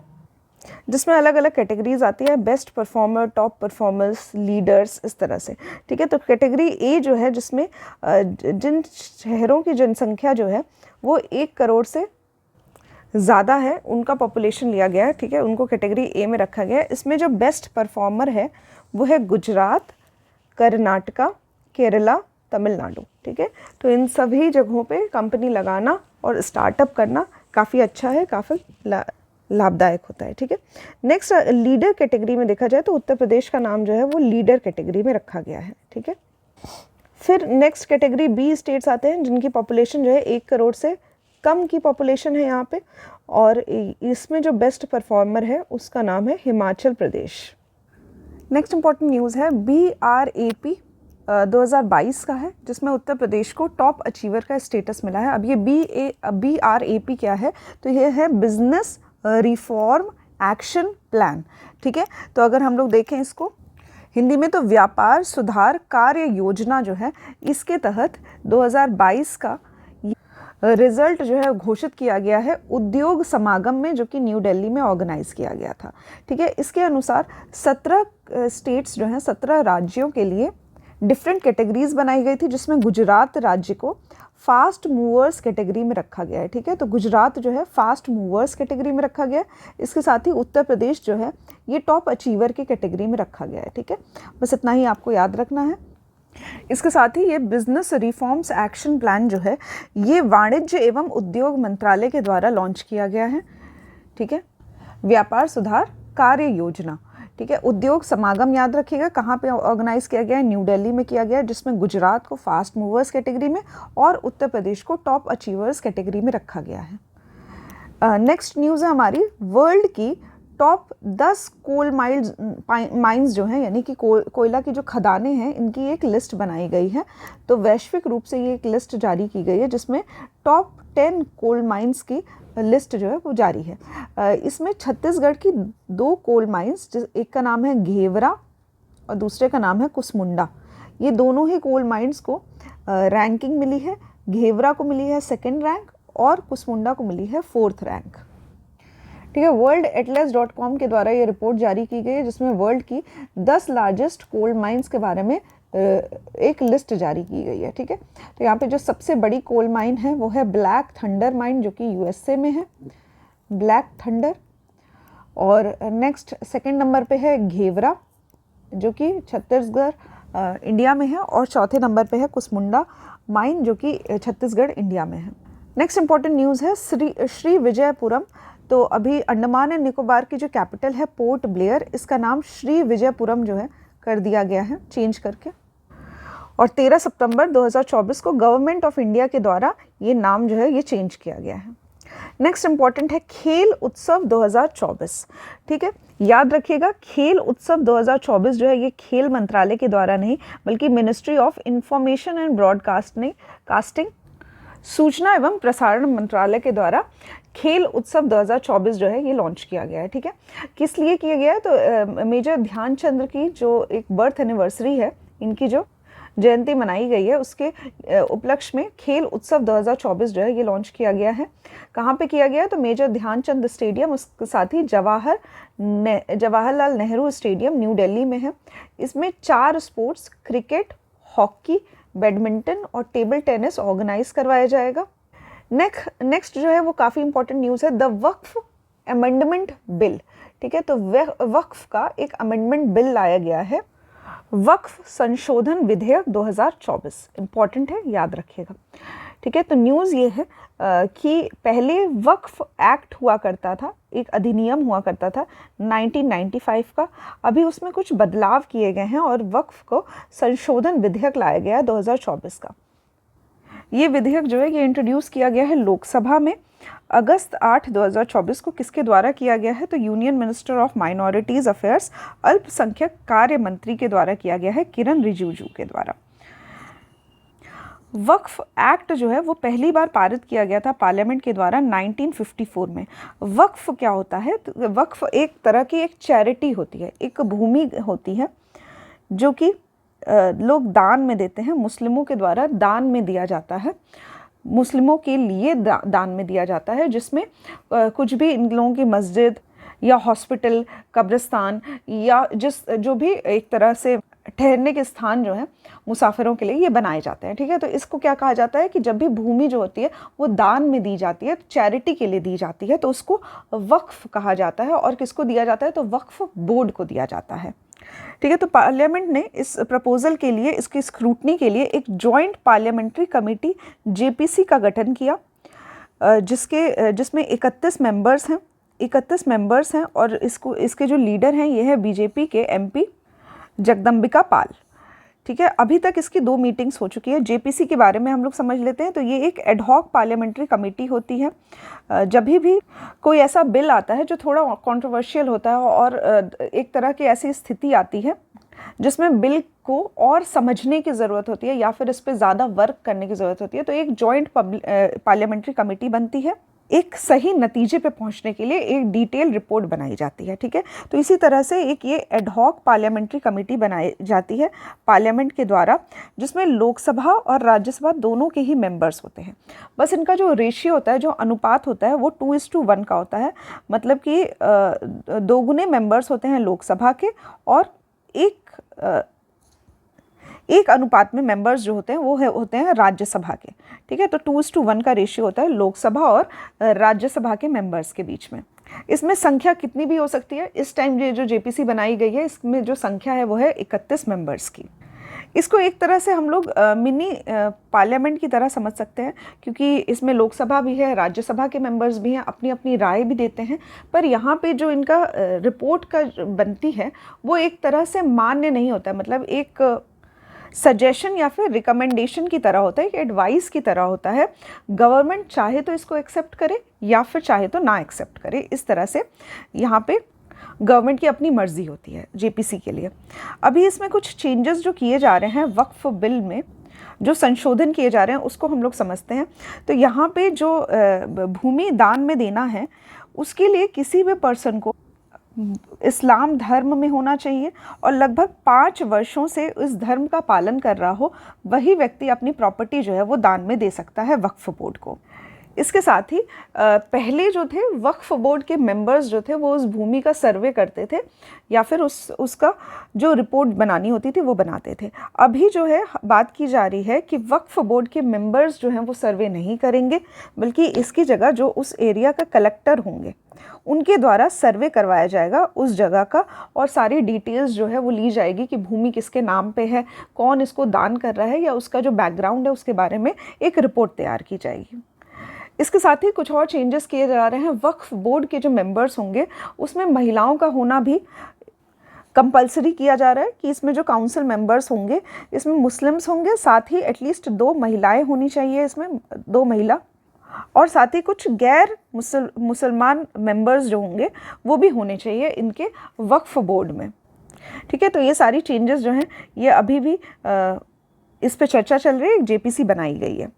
जिसमें अलग अलग कैटेगरीज आती है, best performer, top performers, leaders, इस तरह से। ठीक है, तो कैटेगरी ए जो है जिसमें जिन शहरों की जनसंख्या जो है वो 1 करोड़ से ज़्यादा है, उनका पॉपुलेशन लिया गया है। ठीक है, उनको कैटेगरी ए में रखा गया है। इसमें जो बेस्ट परफॉर्मर है वो है गुजरात, कर्नाटका, केरला, तमिलनाडु। ठीक है, तो इन सभी जगहों पे कंपनी लगाना और स्टार्टअप करना काफ़ी अच्छा है, काफ़ी लाभदायक होता है। ठीक है, नेक्स्ट लीडर कैटेगरी में देखा जाए तो उत्तर प्रदेश का नाम जो है वो लीडर कैटेगरी में रखा गया है। ठीक है, फिर नेक्स्ट कैटेगरी बी स्टेट्स आते हैं जिनकी पॉपुलेशन जो है 1 करोड़ से कम की पॉपुलेशन है यहाँ पे, और इसमें जो बेस्ट परफॉर्मर है उसका नाम है Himachal Pradesh. Next important news है BRAP 2022 का है, जिसमें उत्तर प्रदेश को टॉप अचीवर का स्टेटस मिला है। अब ये BRAP क्या है? तो ये है बिजनेस रिफॉर्म एक्शन प्लान। ठीक है, तो अगर हम लोग देखें इसको हिंदी में तो व्यापार सुधार कार्य योजना जो है, इसके तहत 2022 का रिजल्ट जो है घोषित किया गया है उद्योग समागम में, जो कि न्यू दिल्ली में ऑर्गेनाइज किया गया था। ठीक है, इसके अनुसार 17 स्टेट्स जो हैं, 17 राज्यों के लिए डिफरेंट कैटेगरीज बनाई गई थी, जिसमें गुजरात राज्य को फास्ट मूवर्स कैटेगरी में रखा गया है। ठीक है, तो गुजरात जो है फास्ट मूवर्स कैटेगरी में रखा गया है। इसके साथ ही उत्तर प्रदेश जो है ये टॉप अचीवर की कैटेगरी में रखा गया है। ठीक है, बस इतना ही आपको याद रखना है। इसके साथ ही ये बिजनेस रिफॉर्म्स एक्शन प्लान जो है ये वाणिज्य एवं उद्योग मंत्रालय के द्वारा लॉन्च किया गया है। ठीक है, व्यापार सुधार कार्य योजना। ठीक है, उद्योग समागम याद रखिएगा कहाँ पे ऑर्गेनाइज किया गया है? न्यू दिल्ली में किया गया है, जिसमें गुजरात को फास्ट मूवर्स कैटेगरी में और उत्तर प्रदेश को टॉप अचीवर्स कैटेगरी में रखा गया है। नेक्स्ट न्यूज़ है हमारी वर्ल्ड की टॉप 10 कोल माइंस जो हैं, यानी कि कोयला की जो खदानें हैं, इनकी एक लिस्ट बनाई गई है। तो वैश्विक रूप से ये एक लिस्ट जारी की गई है जिसमें टॉप 10 कोल माइंस की लिस्ट जो है वो जारी है। इसमें छत्तीसगढ़ की 2 कोल माइंस, एक का नाम है घेवरा और दूसरे का नाम है कुसमुंडा, ये दोनों ही कोल माइंस को रैंकिंग मिली है। घेवरा को मिली है 2nd रैंक और कुसमुंडा को मिली है 4th रैंक। ठीक है, वर्ल्ड एटलस.com के द्वारा ये रिपोर्ट जारी की गई है जिसमें वर्ल्ड की 10 लार्जेस्ट कोल माइंस के बारे में एक लिस्ट जारी की गई है। ठीक है, तो यहाँ पे जो सबसे बड़ी कोल माइन है वो है ब्लैक थंडर माइन, जो कि USA में है, ब्लैक थंडर। और नेक्स्ट 2nd नंबर पे है घेवरा, जो कि छत्तीसगढ़ इंडिया में है, और 4थे नंबर पे है कुसमुंडा माइन, जो कि छत्तीसगढ़ इंडिया में है। नेक्स्ट इंपॉर्टेंट न्यूज़ है श्री विजयपुरम तो अभी अंडमान एंड निकोबार की जो कैपिटल है पोर्ट ब्लेयर, इसका नाम श्री विजयपुरम जो है कर दिया गया है चेंज करके। और 13 सितंबर 2024 को गवर्नमेंट ऑफ इंडिया के द्वारा ये नाम जो है ये चेंज किया गया है। नेक्स्ट इंपॉर्टेंट है खेल उत्सव 2024। ठीक है, याद रखिएगा खेल उत्सव 2024 जो है ये खेल मंत्रालय के द्वारा नहीं बल्कि ministry of information and broadcasting सूचना एवं प्रसारण मंत्रालय के द्वारा खेल उत्सव 2024 जो है ये लॉन्च किया गया है। ठीक है, किस लिए किया गया है? तो मेजर ध्यानचंद की जो एक बर्थ एनिवर्सरी है, इनकी जो जयंती मनाई गई है, उसके उपलक्ष्य में खेल उत्सव 2024 जो है ये लॉन्च किया गया है। कहाँ पे किया गया है? तो मेजर ध्यानचंद स्टेडियम, उसके साथ ही जवाहरलाल नेहरू स्टेडियम न्यू दिल्ली में है। इसमें 4 स्पोर्ट्स क्रिकेट, हॉकी, बैडमिंटन और टेबल टेनिस ऑर्गेनाइज करवाया जाएगा। नेक्स्ट जो है वो काफ़ी इंपॉर्टेंट न्यूज़ है, द वक्फ अमेंडमेंट बिल। ठीक है, तो वक्फ का एक अमेंडमेंट बिल लाया गया है, वक्फ संशोधन विधेयक 2024। इंपॉर्टेंट है, याद रखिएगा। ठीक है, तो न्यूज़ ये है कि पहले वक्फ एक्ट हुआ करता था, एक अधिनियम हुआ करता था 1995 का, अभी उसमें कुछ बदलाव किए गए हैं और वक्फ को संशोधन विधेयक लाया गया है 2024 का। ये विधेयक जो है ये इंट्रोड्यूस किया गया है लोकसभा में अगस्त 8, 2024 को। किसके द्वारा किया गया है? तो union minister of minorities affairs, अल्पसंख्यक कार्य मंत्री के द्वारा किया गया है, किरण रिजिजू के द्वारा। वक्फ एक्ट जो है वो पहली बार पारित किया गया था पार्लियामेंट के द्वारा 1954 में। वक्फ क्या होता है? तो वक्फ एक तरह की एक चैरिटी होती है, एक भूमि होती है जो कि लोग दान में देते हैं, मुस्लिमों के द्वारा दान में दिया जाता है, मुस्लिमों के लिए दान में दिया जाता है, जिसमें कुछ भी इन लोगों की मस्जिद या हॉस्पिटल, कब्रिस्तान या जो भी एक तरह से ठहरने के स्थान जो है मुसाफिरों के लिए ये बनाए जाते हैं। ठीक है, तो इसको क्या कहा जाता है कि जब भी भूमि जो होती है वो दान में दी जाती है, चैरिटी के लिए दी जाती है, तो उसको वक्फ कहा जाता है। और किसको दिया जाता है? तो वक्फ बोर्ड को दिया जाता है। ठीक है, तो पार्लियामेंट ने इस प्रपोजल के लिए, इसकी स्क्रूटनी के लिए एक जॉइंट पार्लियामेंट्री कमेटी जेपीसी का गठन किया, जिसमें 31 मेंबर्स हैं और इसके जो लीडर हैं ये है बीजेपी के एमपी जगदम्बिका पाल। ठीक है, अभी तक इसकी 2 मीटिंग्स हो चुकी है। जेपीसी के बारे में हम लोग समझ लेते हैं। तो ये एक एडहॉक पार्लियामेंट्री कमेटी होती है। जब भी कोई ऐसा बिल आता है जो थोड़ा कंट्रोवर्शियल होता है और एक तरह की ऐसी स्थिति आती है जिसमें बिल को और समझने की ज़रूरत होती है या फिर इस पर ज़्यादा वर्क करने की ज़रूरत होती है, तो एक जॉइंट पार्लियामेंट्री कमेटी बनती है। एक सही नतीजे पे पहुंचने के लिए एक डिटेल रिपोर्ट बनाई जाती है। ठीक है, तो इसी तरह से एक ये एडहॉक पार्लियामेंट्री कमेटी बनाई जाती है पार्लियामेंट के द्वारा, जिसमें लोकसभा और राज्यसभा दोनों के ही मेंबर्स होते हैं। बस इनका जो रेशियो होता है, जो अनुपात होता है, वो 2:1 का होता है। मतलब कि 2 गुने मेंबर्स होते हैं लोकसभा के और एक अनुपात में मेंबर्स जो होते हैं वो होते हैं राज्यसभा के। ठीक है, तो 2:1 का रेशियो होता है लोकसभा और राज्यसभा के मेंबर्स के बीच में। इसमें संख्या कितनी भी हो सकती है। इस टाइम जो जेपीसी बनाई गई है इसमें जो संख्या है वो है 31 मेंबर्स की। इसको एक तरह से हम लोग मिनी पार्लियामेंट की तरह समझ सकते हैं, क्योंकि इसमें लोकसभा भी है, राज्यसभा के मेंबर्स भी हैं, अपनी अपनी राय भी देते हैं। पर यहाँ पे जो इनका रिपोर्ट का बनती है वो एक तरह से मान्य नहीं होता है, मतलब एक सजेशन या फिर रिकमेंडेशन की तरह होता है, एक एडवाइस की तरह होता है। गवर्नमेंट चाहे तो इसको एक्सेप्ट करे या फिर चाहे तो ना एक्सेप्ट करे। इस तरह से यहाँ पे गवर्नमेंट की अपनी मर्जी होती है जेपीसी के लिए। अभी इसमें कुछ चेंजेस जो किए जा रहे हैं वक्फ बिल में, जो संशोधन किए जा रहे हैं उसको हम लोग समझते हैं। तो यहाँ पे जो भूमि दान में देना है उसके लिए किसी भी पर्सन को इस्लाम धर्म में होना चाहिए और लगभग 5 वर्षों से इस धर्म का पालन कर रहा हो, वही व्यक्ति अपनी प्रॉपर्टी जो है वो दान में दे सकता है वक्फ बोर्ड को। इसके साथ ही पहले जो थे वक्फ बोर्ड के मेंबर्स जो थे वो उस भूमि का सर्वे करते थे या फिर उसका जो रिपोर्ट बनानी होती थी वो बनाते थे। अभी जो है बात की जा रही है कि वक्फ बोर्ड के मेंबर्स जो हैं वो सर्वे नहीं करेंगे, बल्कि इसकी जगह जो उस एरिया का कलेक्टर होंगे उनके द्वारा सर्वे करवाया जाएगा उस जगह का, और सारी डिटेल्स जो है वो ली जाएगी कि भूमि किसके नाम पे है, कौन इसको दान कर रहा है, या उसका जो बैकग्राउंड है उसके बारे में एक रिपोर्ट तैयार की जाएगी। इसके साथ ही कुछ और चेंजेस किए जा रहे हैं। वक्फ बोर्ड के जो मेंबर्स होंगे उसमें महिलाओं का होना भी कंपलसरी किया जा रहा है कि इसमें जो काउंसिल मेंबर्स होंगे इसमें मुस्लिम्स होंगे, साथ ही एटलीस्ट 2 महिलाएं होनी चाहिए, इसमें 2 महिला, और साथ ही कुछ गैर मुसलमान मेंबर्स जो होंगे वो भी होने चाहिए इनके वक्फ बोर्ड में। ठीक है, तो ये सारी चेंजेस जो हैं ये अभी भी इस पे चर्चा चल रही है, एक जेपीसी बनाई गई है।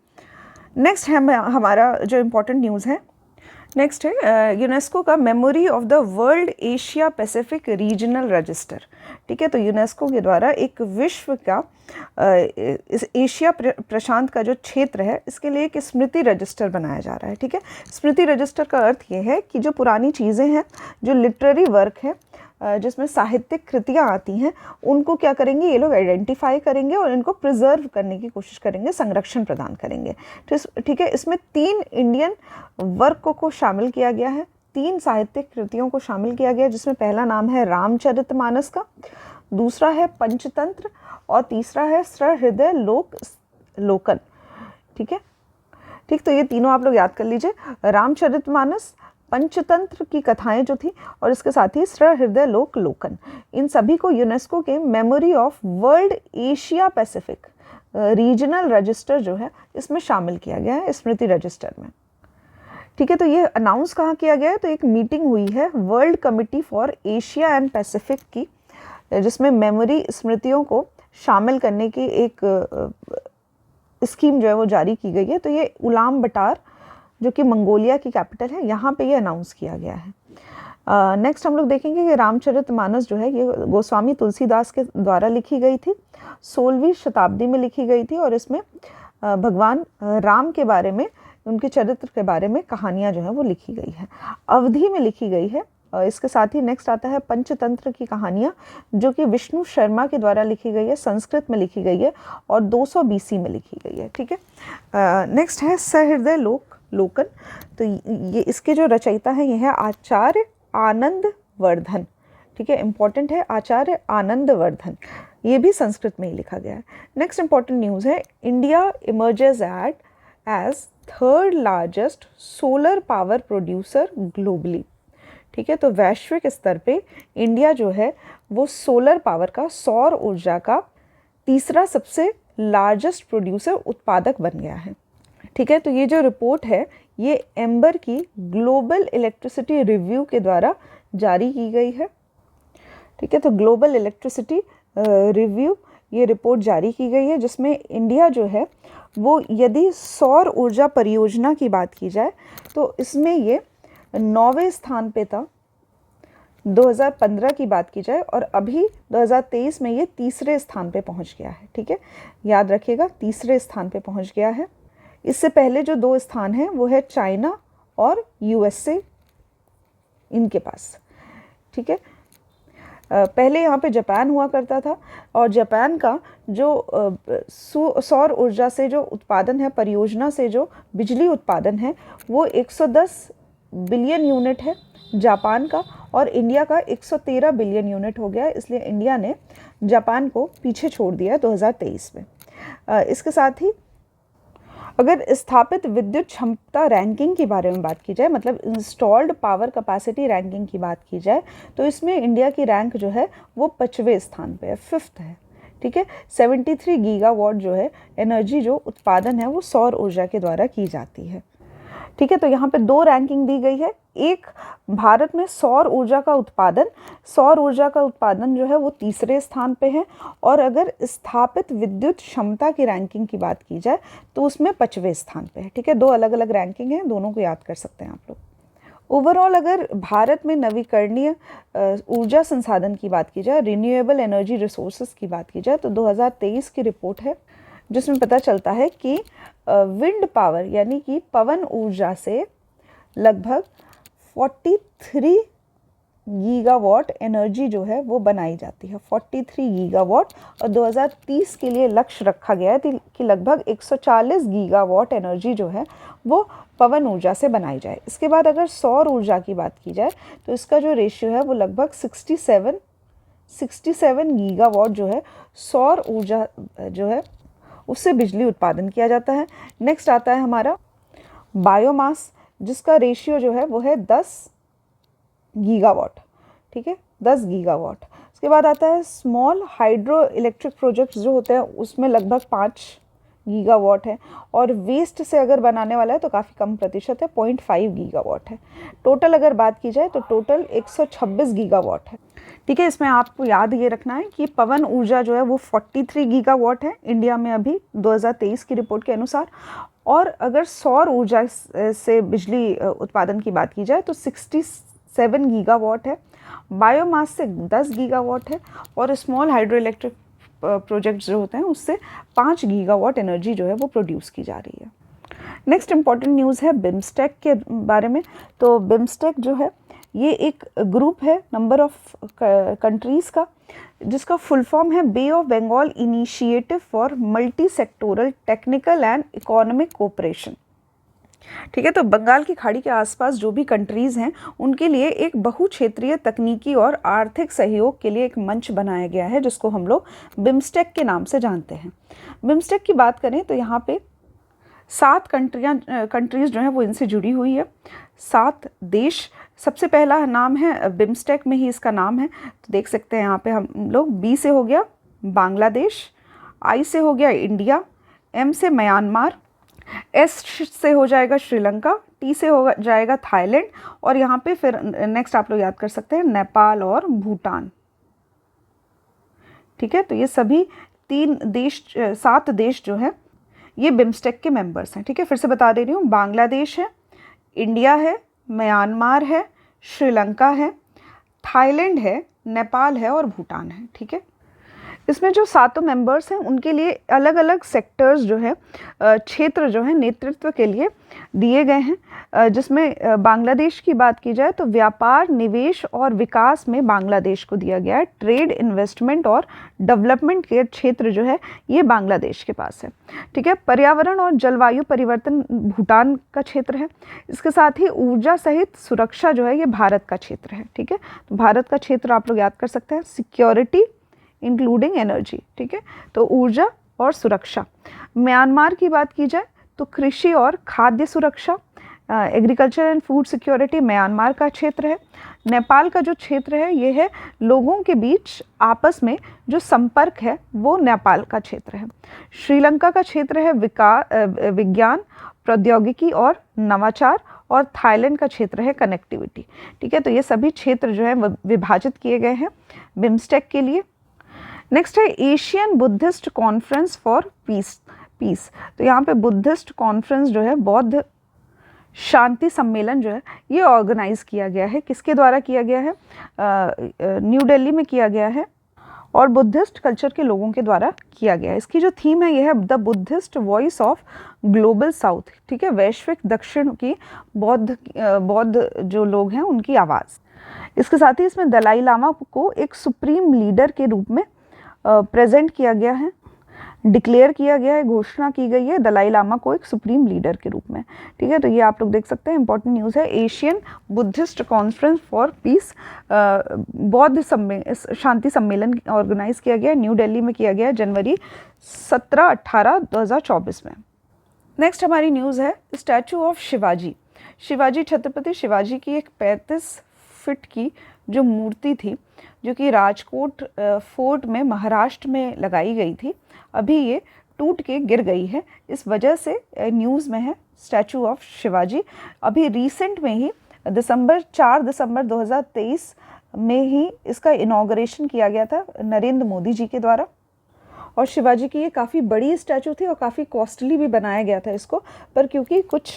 नेक्स्ट है हमारा जो इम्पोर्टेंट न्यूज़ है, नेक्स्ट है यूनेस्को का memory of the world Asia Pacific regional register. ठीक है, तो यूनेस्को के द्वारा एक विश्व का इस एशिया प्रशांत का जो क्षेत्र है इसके लिए एक स्मृति रजिस्टर बनाया जा रहा है। ठीक है, स्मृति रजिस्टर का अर्थ ये है कि जो पुरानी चीज़ें हैं, जो लिटरेरी वर्क है, जिसमें साहित्यिक कृतियाँ आती हैं, उनको क्या करेंगे ये लोग आइडेंटिफाई करेंगे और इनको प्रिजर्व करने की कोशिश करेंगे, संरक्षण प्रदान करेंगे। ठीक है, इसमें 3 इंडियन वर्क को शामिल किया गया है, 3 साहित्यिक कृतियों को शामिल किया गया, जिसमें पहला नाम है रामचरितमानस का, दूसरा है पंचतंत्र और तीसरा है सहृदय लोकन। ठीक है, ठीक, तो ये तीनों आप लोग याद कर लीजिए, रामचरितमानस, पंचतंत्र की कथाएं जो थी और इसके साथ ही सहृदय लोकन, इन सभी को यूनेस्को के memory of world Asia Pacific regional register जो है इसमें शामिल किया गया है, स्मृति रजिस्टर में। ठीक है, तो ये अनाउंस कहाँ किया गया है, तो एक मीटिंग हुई है world committee for Asia and Pacific की, जिसमें मेमोरी स्मृतियों को शामिल करने की एक स्कीम जो है वो जारी की गई है। तो ये उलान बटार जो कि मंगोलिया की कैपिटल है, यहाँ पे ये अनाउंस किया गया है। नेक्स्ट हम लोग देखेंगे कि रामचरितमानस जो है ये गोस्वामी तुलसीदास के द्वारा लिखी गई थी, 16वीं शताब्दी में लिखी गई थी और इसमें भगवान राम के बारे में, उनके चरित्र के बारे में कहानियाँ जो है वो लिखी गई है, अवधि में लिखी गई है। इसके साथ ही नेक्स्ट आता है पंचतंत्र की कहानियाँ जो कि विष्णु शर्मा के द्वारा लिखी गई है, संस्कृत में लिखी गई है और 200 BC में लिखी गई है। ठीक है, नेक्स्ट है सहृदय लोकन। तो ये इसके जो रचयिता हैं ये है आचार्य आनंद वर्धन। ठीक है, इंपॉर्टेंट है, आचार्य आनंद वर्धन, ये भी संस्कृत में ही लिखा गया है। नेक्स्ट इंपॉर्टेंट न्यूज़ है, India emerges as 3rd largest solar power producer globally. ठीक है, तो वैश्विक स्तर पे इंडिया जो है वो सोलर पावर का, सौर ऊर्जा का 3रा सबसे लार्जेस्ट प्रोड्यूसर, उत्पादक बन गया है। ठीक है, तो ये जो रिपोर्ट है ये एम्बर की ग्लोबल इलेक्ट्रिसिटी रिव्यू के द्वारा जारी की गई है। ठीक है, तो ग्लोबल इलेक्ट्रिसिटी रिव्यू ये रिपोर्ट जारी की गई है, जिसमें इंडिया जो है वो, यदि सौर ऊर्जा परियोजना की बात की जाए तो इसमें ये 9वें स्थान पे था 2015 की बात की जाए, और अभी 2023 में ये 3रे स्थान पे पहुंच गया है। ठीक है, याद रखिएगा 3रे स्थान पे पहुंच गया है। इससे पहले जो 2 स्थान हैं वो है चाइना और USA इनके पास। ठीक है, पहले यहाँ पे जापान हुआ करता था और जापान का जो सौर ऊर्जा से जो उत्पादन है, परियोजना से जो बिजली उत्पादन है वो 110 बिलियन यूनिट है जापान का, और इंडिया का 113 बिलियन यूनिट हो गया है, इसलिए इंडिया ने जापान को पीछे छोड़ दिया 2023 में। इसके साथ ही अगर स्थापित विद्युत क्षमता रैंकिंग के बारे में बात की जाए, मतलब इंस्टॉल्ड पावर कैपेसिटी रैंकिंग की बात की जाए, तो इसमें इंडिया की रैंक जो है वो 5वें स्थान पे है, 5th है। ठीक है, 73 गीगावाट जो है एनर्जी जो उत्पादन है वो सौर ऊर्जा के द्वारा की जाती है। ठीक है, तो यहाँ पे 2 रैंकिंग दी गई है, एक भारत में सौर ऊर्जा का उत्पादन जो है वो 3रे स्थान पे है, और अगर स्थापित विद्युत क्षमता की रैंकिंग की बात की जाए तो उसमें 5वें स्थान पे है। ठीक है, 2 अलग अलग रैंकिंग है, दोनों को याद कर सकते हैं आप लोग। ओवरऑल अगर भारत में नवीकरणीय ऊर्जा संसाधन की बात की जाए, रिन्यूएबल एनर्जी रिसोर्सेज की बात की जाए, तो 2023 की रिपोर्ट है जिसमें पता चलता है कि विंड पावर यानी कि पवन ऊर्जा से लगभग 43 गीगावाट एनर्जी जो है वो बनाई जाती है, 43 गीगावाट, और 2030 के लिए लक्ष्य रखा गया है कि लगभग 140 गीगावाट एनर्जी जो है वो पवन ऊर्जा से बनाई जाए। इसके बाद अगर सौर ऊर्जा की बात की जाए तो इसका जो रेशियो है वो लगभग 67 गीगावाट जो है सौर ऊर्जा जो है उससे बिजली उत्पादन किया जाता है। नेक्स्ट आता है हमारा बायोमास जिसका रेशियो जो है वो है 10 गीगावाट, ठीक है, 10 गीगावाट। उसके बाद आता है स्मॉल हाइड्रो इलेक्ट्रिक प्रोजेक्ट्स जो होते हैं उसमें लगभग 5 गीगावाट है, और वेस्ट से अगर बनाने वाला है तो काफ़ी कम प्रतिशत है, 0.5 गीगावाट है। टोटल अगर बात की जाए तो टोटल 126 गीगावाट है, ठीक है। इसमें आपको याद ये रखना है कि पवन ऊर्जा जो है वो 43 गीगावाट है इंडिया में अभी 2023 की रिपोर्ट के अनुसार, और अगर सौर ऊर्जा से बिजली उत्पादन की बात की जाए तो 67 गीगावाट है, बायोमास से 10 गीगावाट है, और स्मॉल हाइड्रो इलेक्ट्रिक प्रोजेक्ट्स जो होते हैं उससे 5 गीगावाट एनर्जी जो है वो प्रोड्यूस की जा रही है। नेक्स्ट इम्पॉर्टेंट न्यूज़ है बिम्स्टेक के बारे में। तो बिम्स्टेक जो है ये एक ग्रुप है नंबर ऑफ कंट्रीज़ का, जिसका फुल फॉर्म है Bay of Bengal initiative for multi sectoral technical and economic cooperation, ठीक है। तो बंगाल की खाड़ी के आसपास जो भी कंट्रीज़ हैं उनके लिए एक बहुक्षेत्रीय तकनीकी और आर्थिक सहयोग के लिए एक मंच बनाया गया है जिसको हम लोग बिम्स्टेक के नाम से जानते हैं। बिम्स्टेक की बात करें तो यहाँ पे 7 कंट्रीज़ जो हैं वो इनसे जुड़ी हुई है, 7 देश। सबसे पहला नाम है बिम्स्टेक में ही इसका नाम है, तो देख सकते हैं यहाँ पे हम लोग। बी से हो गया बांग्लादेश, आई से हो गया इंडिया, एम से म्यांमार, एस से हो जाएगा श्रीलंका, टी से हो जाएगा थाईलैंड, और यहाँ पे फिर नेक्स्ट आप लोग याद कर सकते हैं नेपाल और भूटान, ठीक है। तो ये सभी 7 देश जो है ये बिम्स्टेक के मेंबर्स हैं, ठीक है। फिर से बता दे रही हूँ, बांग्लादेश है, इंडिया है, म्यांमार है, श्रीलंका है, थाईलैंड है, नेपाल है और भूटान है, ठीक है। इसमें जो 7 मेंबर्स हैं उनके लिए अलग अलग सेक्टर्स जो है, क्षेत्र जो है नेतृत्व के लिए दिए गए हैं, जिसमें बांग्लादेश की बात की जाए तो व्यापार, निवेश और विकास में बांग्लादेश को दिया गया है। ट्रेड, इन्वेस्टमेंट और डेवलपमेंट के क्षेत्र जो है ये बांग्लादेश के पास है, ठीक है। पर्यावरण और जलवायु परिवर्तन भूटान का क्षेत्र है। इसके साथ ही ऊर्जा सहित सुरक्षा जो है ये भारत का क्षेत्र है, ठीक है। तो भारत का क्षेत्र आप लोग याद कर सकते हैं, सिक्योरिटी इंक्लूडिंग एनर्जी, ठीक है। तो ऊर्जा और सुरक्षा। म्यांमार की बात की जाए तो कृषि और खाद्य सुरक्षा, agriculture and food security Myanmar का क्षेत्र है। नेपाल का जो क्षेत्र है ये है लोगों के बीच आपस में जो संपर्क है वो नेपाल का क्षेत्र है। श्रीलंका का क्षेत्र है विज्ञान, प्रौद्योगिकी और नवाचार, और थाईलैंड का क्षेत्र है कनेक्टिविटी, ठीक है। तो ये सभी क्षेत्र जो है विभाजित किए गए हैं बिम्स्टेक के लिए। नेक्स्ट है Asian Buddhist conference for piece. तो यहाँ पे बुद्धिस्ट कॉन्फ्रेंस जो है, बौद्ध शांति सम्मेलन जो है ये ऑर्गेनाइज किया गया है। किसके द्वारा किया गया है? न्यू दिल्ली में किया गया है और बुद्धिस्ट कल्चर के लोगों के द्वारा किया गया है। इसकी जो थीम है ये है the Buddhist voice of global south, ठीक है। वैश्विक दक्षिण की बौद्ध जो लोग हैं उनकी आवाज़। इसके साथ ही इसमें दलाई लामा को एक सुप्रीम लीडर के रूप में प्रेजेंट किया गया है, डिक्लेयर किया गया है, घोषणा की गई है दलाई लामा को एक सुप्रीम लीडर के रूप में, ठीक है। तो ये आप लोग देख सकते हैं, इंपॉर्टेंट न्यूज़ है। Asian Buddhist conference for piece, बौद्ध शांति सम्मेलन ऑर्गेनाइज किया गया, न्यू दिल्ली में किया गया जनवरी 17-18, 2024 में। नेक्स्ट हमारी न्यूज़ है स्टैचू ऑफ शिवाजी। शिवाजी, छत्रपति शिवाजी की एक 35 फीट की जो मूर्ति थी जो कि राजकोट फोर्ट में महाराष्ट्र में लगाई गई थी, अभी ये टूट के गिर गई है। इस वजह से न्यूज़ में है स्टैचू ऑफ शिवाजी। अभी रिसेंट में ही 4 दिसंबर 2023 में ही इसका इनॉग्रेशन किया गया था नरेंद्र मोदी जी के द्वारा। और शिवाजी की ये काफ़ी बड़ी स्टैचू थी और काफ़ी कॉस्टली भी बनाया गया था इसको, पर क्योंकि कुछ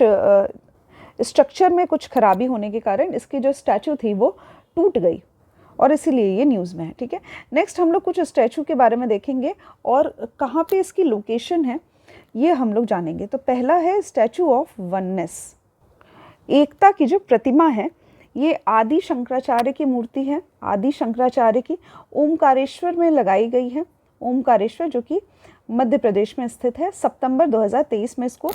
स्ट्रक्चर में कुछ खराबी होने के कारण इसकी जो स्टैचू थी वो टूट गई और इसीलिए ये न्यूज़ में है, ठीक है। नेक्स्ट हम लोग कुछ स्टैचू के बारे में देखेंगे और कहाँ पे इसकी लोकेशन है ये हम लोग जानेंगे। तो पहला है स्टैचू ऑफ वननेस, एकता की जो प्रतिमा है ये आदि शंकराचार्य की मूर्ति है, आदि शंकराचार्य की ओमकारेश्वर में लगाई गई है। ओमकारेश्वर जो कि मध्य प्रदेश में स्थित है। सितंबर 2023 में इसको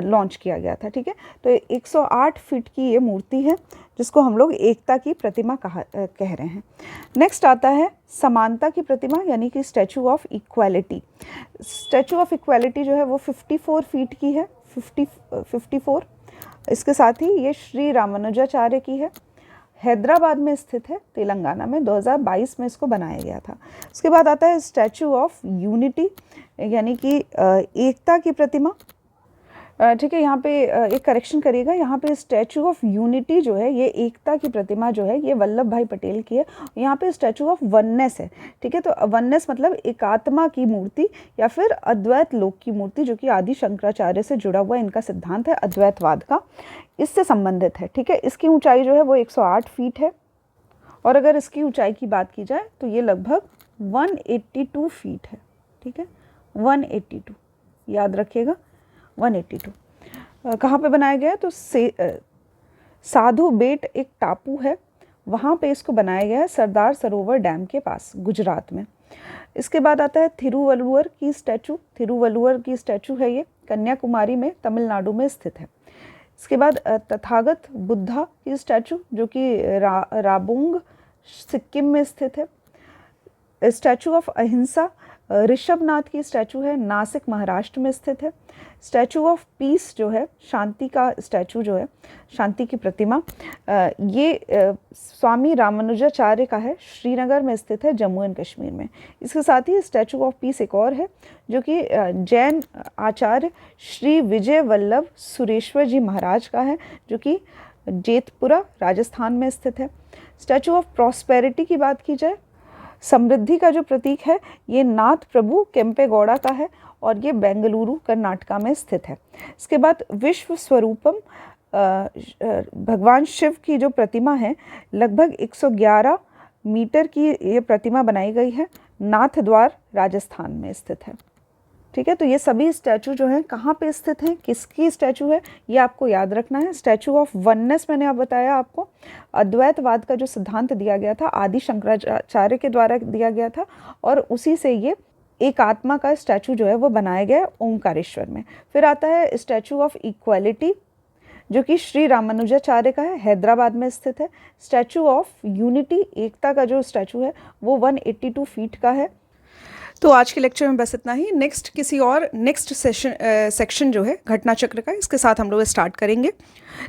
लॉन्च किया गया था, ठीक है। तो 108 फीट की ये मूर्ति है जिसको हम लोग एकता की प्रतिमा कह रहे हैं। नेक्स्ट आता है समानता की प्रतिमा यानी कि statue of equality. Statue of equality जो है वो 54 फीट की है, 54। इसके साथ ही ये श्री रामानुजाचार्य की है, हैदराबाद में स्थित है, तेलंगाना में। 2022 में इसको बनाया गया था। उसके बाद आता है स्टैचू ऑफ यूनिटी, यानी कि एकता की प्रतिमा। ठीक है, यहाँ पे एक करेक्शन करिएगा, यहाँ पे स्टैचू ऑफ यूनिटी जो है, ये एकता की प्रतिमा जो है, ये वल्लभ भाई पटेल की है। यहाँ पे स्टैचू ऑफ वननेस है। ठीक है, तो वननेस मतलब एकात्मा की मूर्ति या फिर अद्वैत लोक की मूर्ति, जो कि आदि शंकराचार्य से जुड़ा हुआ इनका सिद्धांत है अद्वैतवाद का, इससे संबंधित है। ठीक है, इसकी ऊंचाई जो है वो 108 फीट है, और अगर इसकी ऊंचाई की बात की जाए तो ये लगभग 182 फीट है। ठीक है, 182, याद रखिएगा 182। कहाँ पे बनाया गया है? तो साधु बेट एक टापू है, वहाँ पे इसको बनाया गया है, सरदार सरोवर डैम के पास, गुजरात में। इसके बाद आता है थिरुवल्लुवर की स्टैचू। थिरुवल्लुवर की स्टैचू है ये, कन्याकुमारी में, तमिलनाडु में स्थित है। इसके बाद तथागत बुद्धा की स्टैचू, जो कि राबुंग सिक्किम में स्थित है। स्टैचू ऑफ अहिंसा ऋषभनाथ की स्टैचू है, नासिक महाराष्ट्र में स्थित है। स्टैचू ऑफ पीस जो है, शांति का स्टैचू जो है, शांति की प्रतिमा, ये स्वामी रामानुजाचार्य का है, श्रीनगर में स्थित है, जम्मू एंड कश्मीर में। इसके साथ ही स्टैचू ऑफ पीस एक और है, जो कि जैन आचार्य श्री विजय वल्लभ सुरेश्वर जी महाराज का है, जो कि जेतपुरा राजस्थान में स्थित है। स्टैचू ऑफ प्रॉस्पेरिटी की बात की जाए, समृद्धि का जो प्रतीक है, ये नाथ प्रभु केम्पेगौड़ा का है, और ये बेंगलुरु कर्नाटका में स्थित है। इसके बाद विश्व स्वरूपम भगवान शिव की जो प्रतिमा है, लगभग 111 मीटर की ये प्रतिमा बनाई गई है, नाथ द्वार राजस्थान में स्थित है। ठीक है, तो ये सभी स्टैचू जो हैं कहाँ पे स्थित हैं, किसकी स्टैचू है, ये आपको याद रखना है। स्टैचू ऑफ वननेस मैंने आप बताया आपको, अद्वैतवाद का जो सिद्धांत दिया गया था आदि शंकराचार्य के द्वारा दिया गया था, और उसी से ये एक आत्मा का स्टैचू जो है वो बनाया गया है ओमकारेश्वर में। फिर आता है स्टैचू ऑफ इक्वालिटी, जो कि श्री रामानुजाचार्य का है, हैदराबाद में स्थित है। स्टैचू ऑफ यूनिटी, एकता का जो स्टैचू है, वो 182 फीट का है। तो आज के लेक्चर में बस इतना ही। नेक्स्ट सेक्शन जो है घटना चक्र का, इसके साथ हम लोग स्टार्ट करेंगे।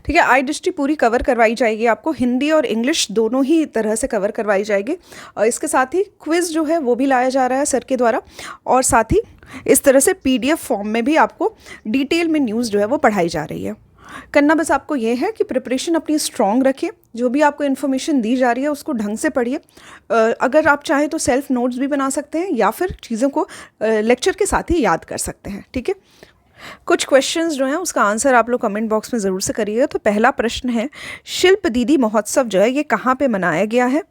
ठीक है, आई दृष्टि पूरी कवर करवाई जाएगी आपको, हिंदी और इंग्लिश दोनों ही तरह से कवर करवाई जाएगी। और इसके साथ ही क्विज़ जो है वो भी लाया जा रहा है सर के द्वारा, और साथ ही इस तरह से PDF फॉर्म में भी आपको डिटेल में न्यूज़ जो है वो पढ़ाई जा रही है। करना बस आपको ये है कि प्रिपरेशन अपनी स्ट्रॉन्ग रखिए, जो भी आपको इन्फॉर्मेशन दी जा रही है उसको ढंग से पढ़िए। अगर आप चाहें तो सेल्फ नोट्स भी बना सकते हैं, या फिर चीज़ों को लेक्चर के साथ ही याद कर सकते हैं। ठीक है, कुछ क्वेश्चंस जो हैं उसका आंसर आप लोग कमेंट बॉक्स में ज़रूर से करिएगा। तो पहला प्रश्न है, शिल्प दीदी महोत्सव जो है ये कहाँ पे मनाया गया है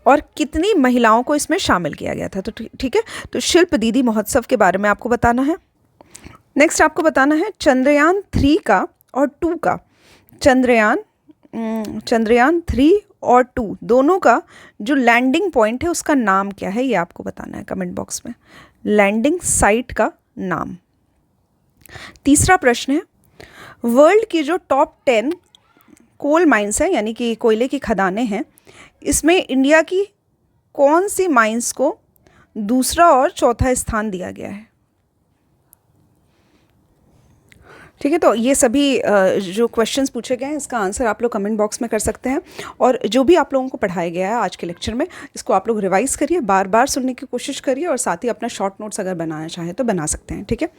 और कितनी महिलाओं को इसमें शामिल किया गया था? तो ठीक है, तो शिल्प दीदी महोत्सव के बारे में आपको बताना है। नेक्स्ट आपको बताना है चंद्रयान 3 का और 2 का, चंद्रयान 3 और 2 दोनों का जो लैंडिंग पॉइंट है उसका नाम क्या है, ये आपको बताना है कमेंट बॉक्स में, लैंडिंग साइट का नाम। तीसरा प्रश्न है, वर्ल्ड की जो टॉप 10 कोल माइंस हैं, यानी कि कोयले की खदानें हैं, इसमें इंडिया की कौन सी माइंस को दूसरा और चौथा स्थान दिया गया है? ठीक है, तो ये सभी जो क्वेश्चंस पूछे गए हैं इसका आंसर आप लोग कमेंट बॉक्स में कर सकते हैं। और जो भी आप लोगों को पढ़ाया गया है आज के लेक्चर में, इसको आप लोग रिवाइज़ करिए, बार बार सुनने की कोशिश करिए, और साथ ही अपना शॉर्ट नोट्स अगर बनाना चाहें तो बना सकते हैं। ठीक है।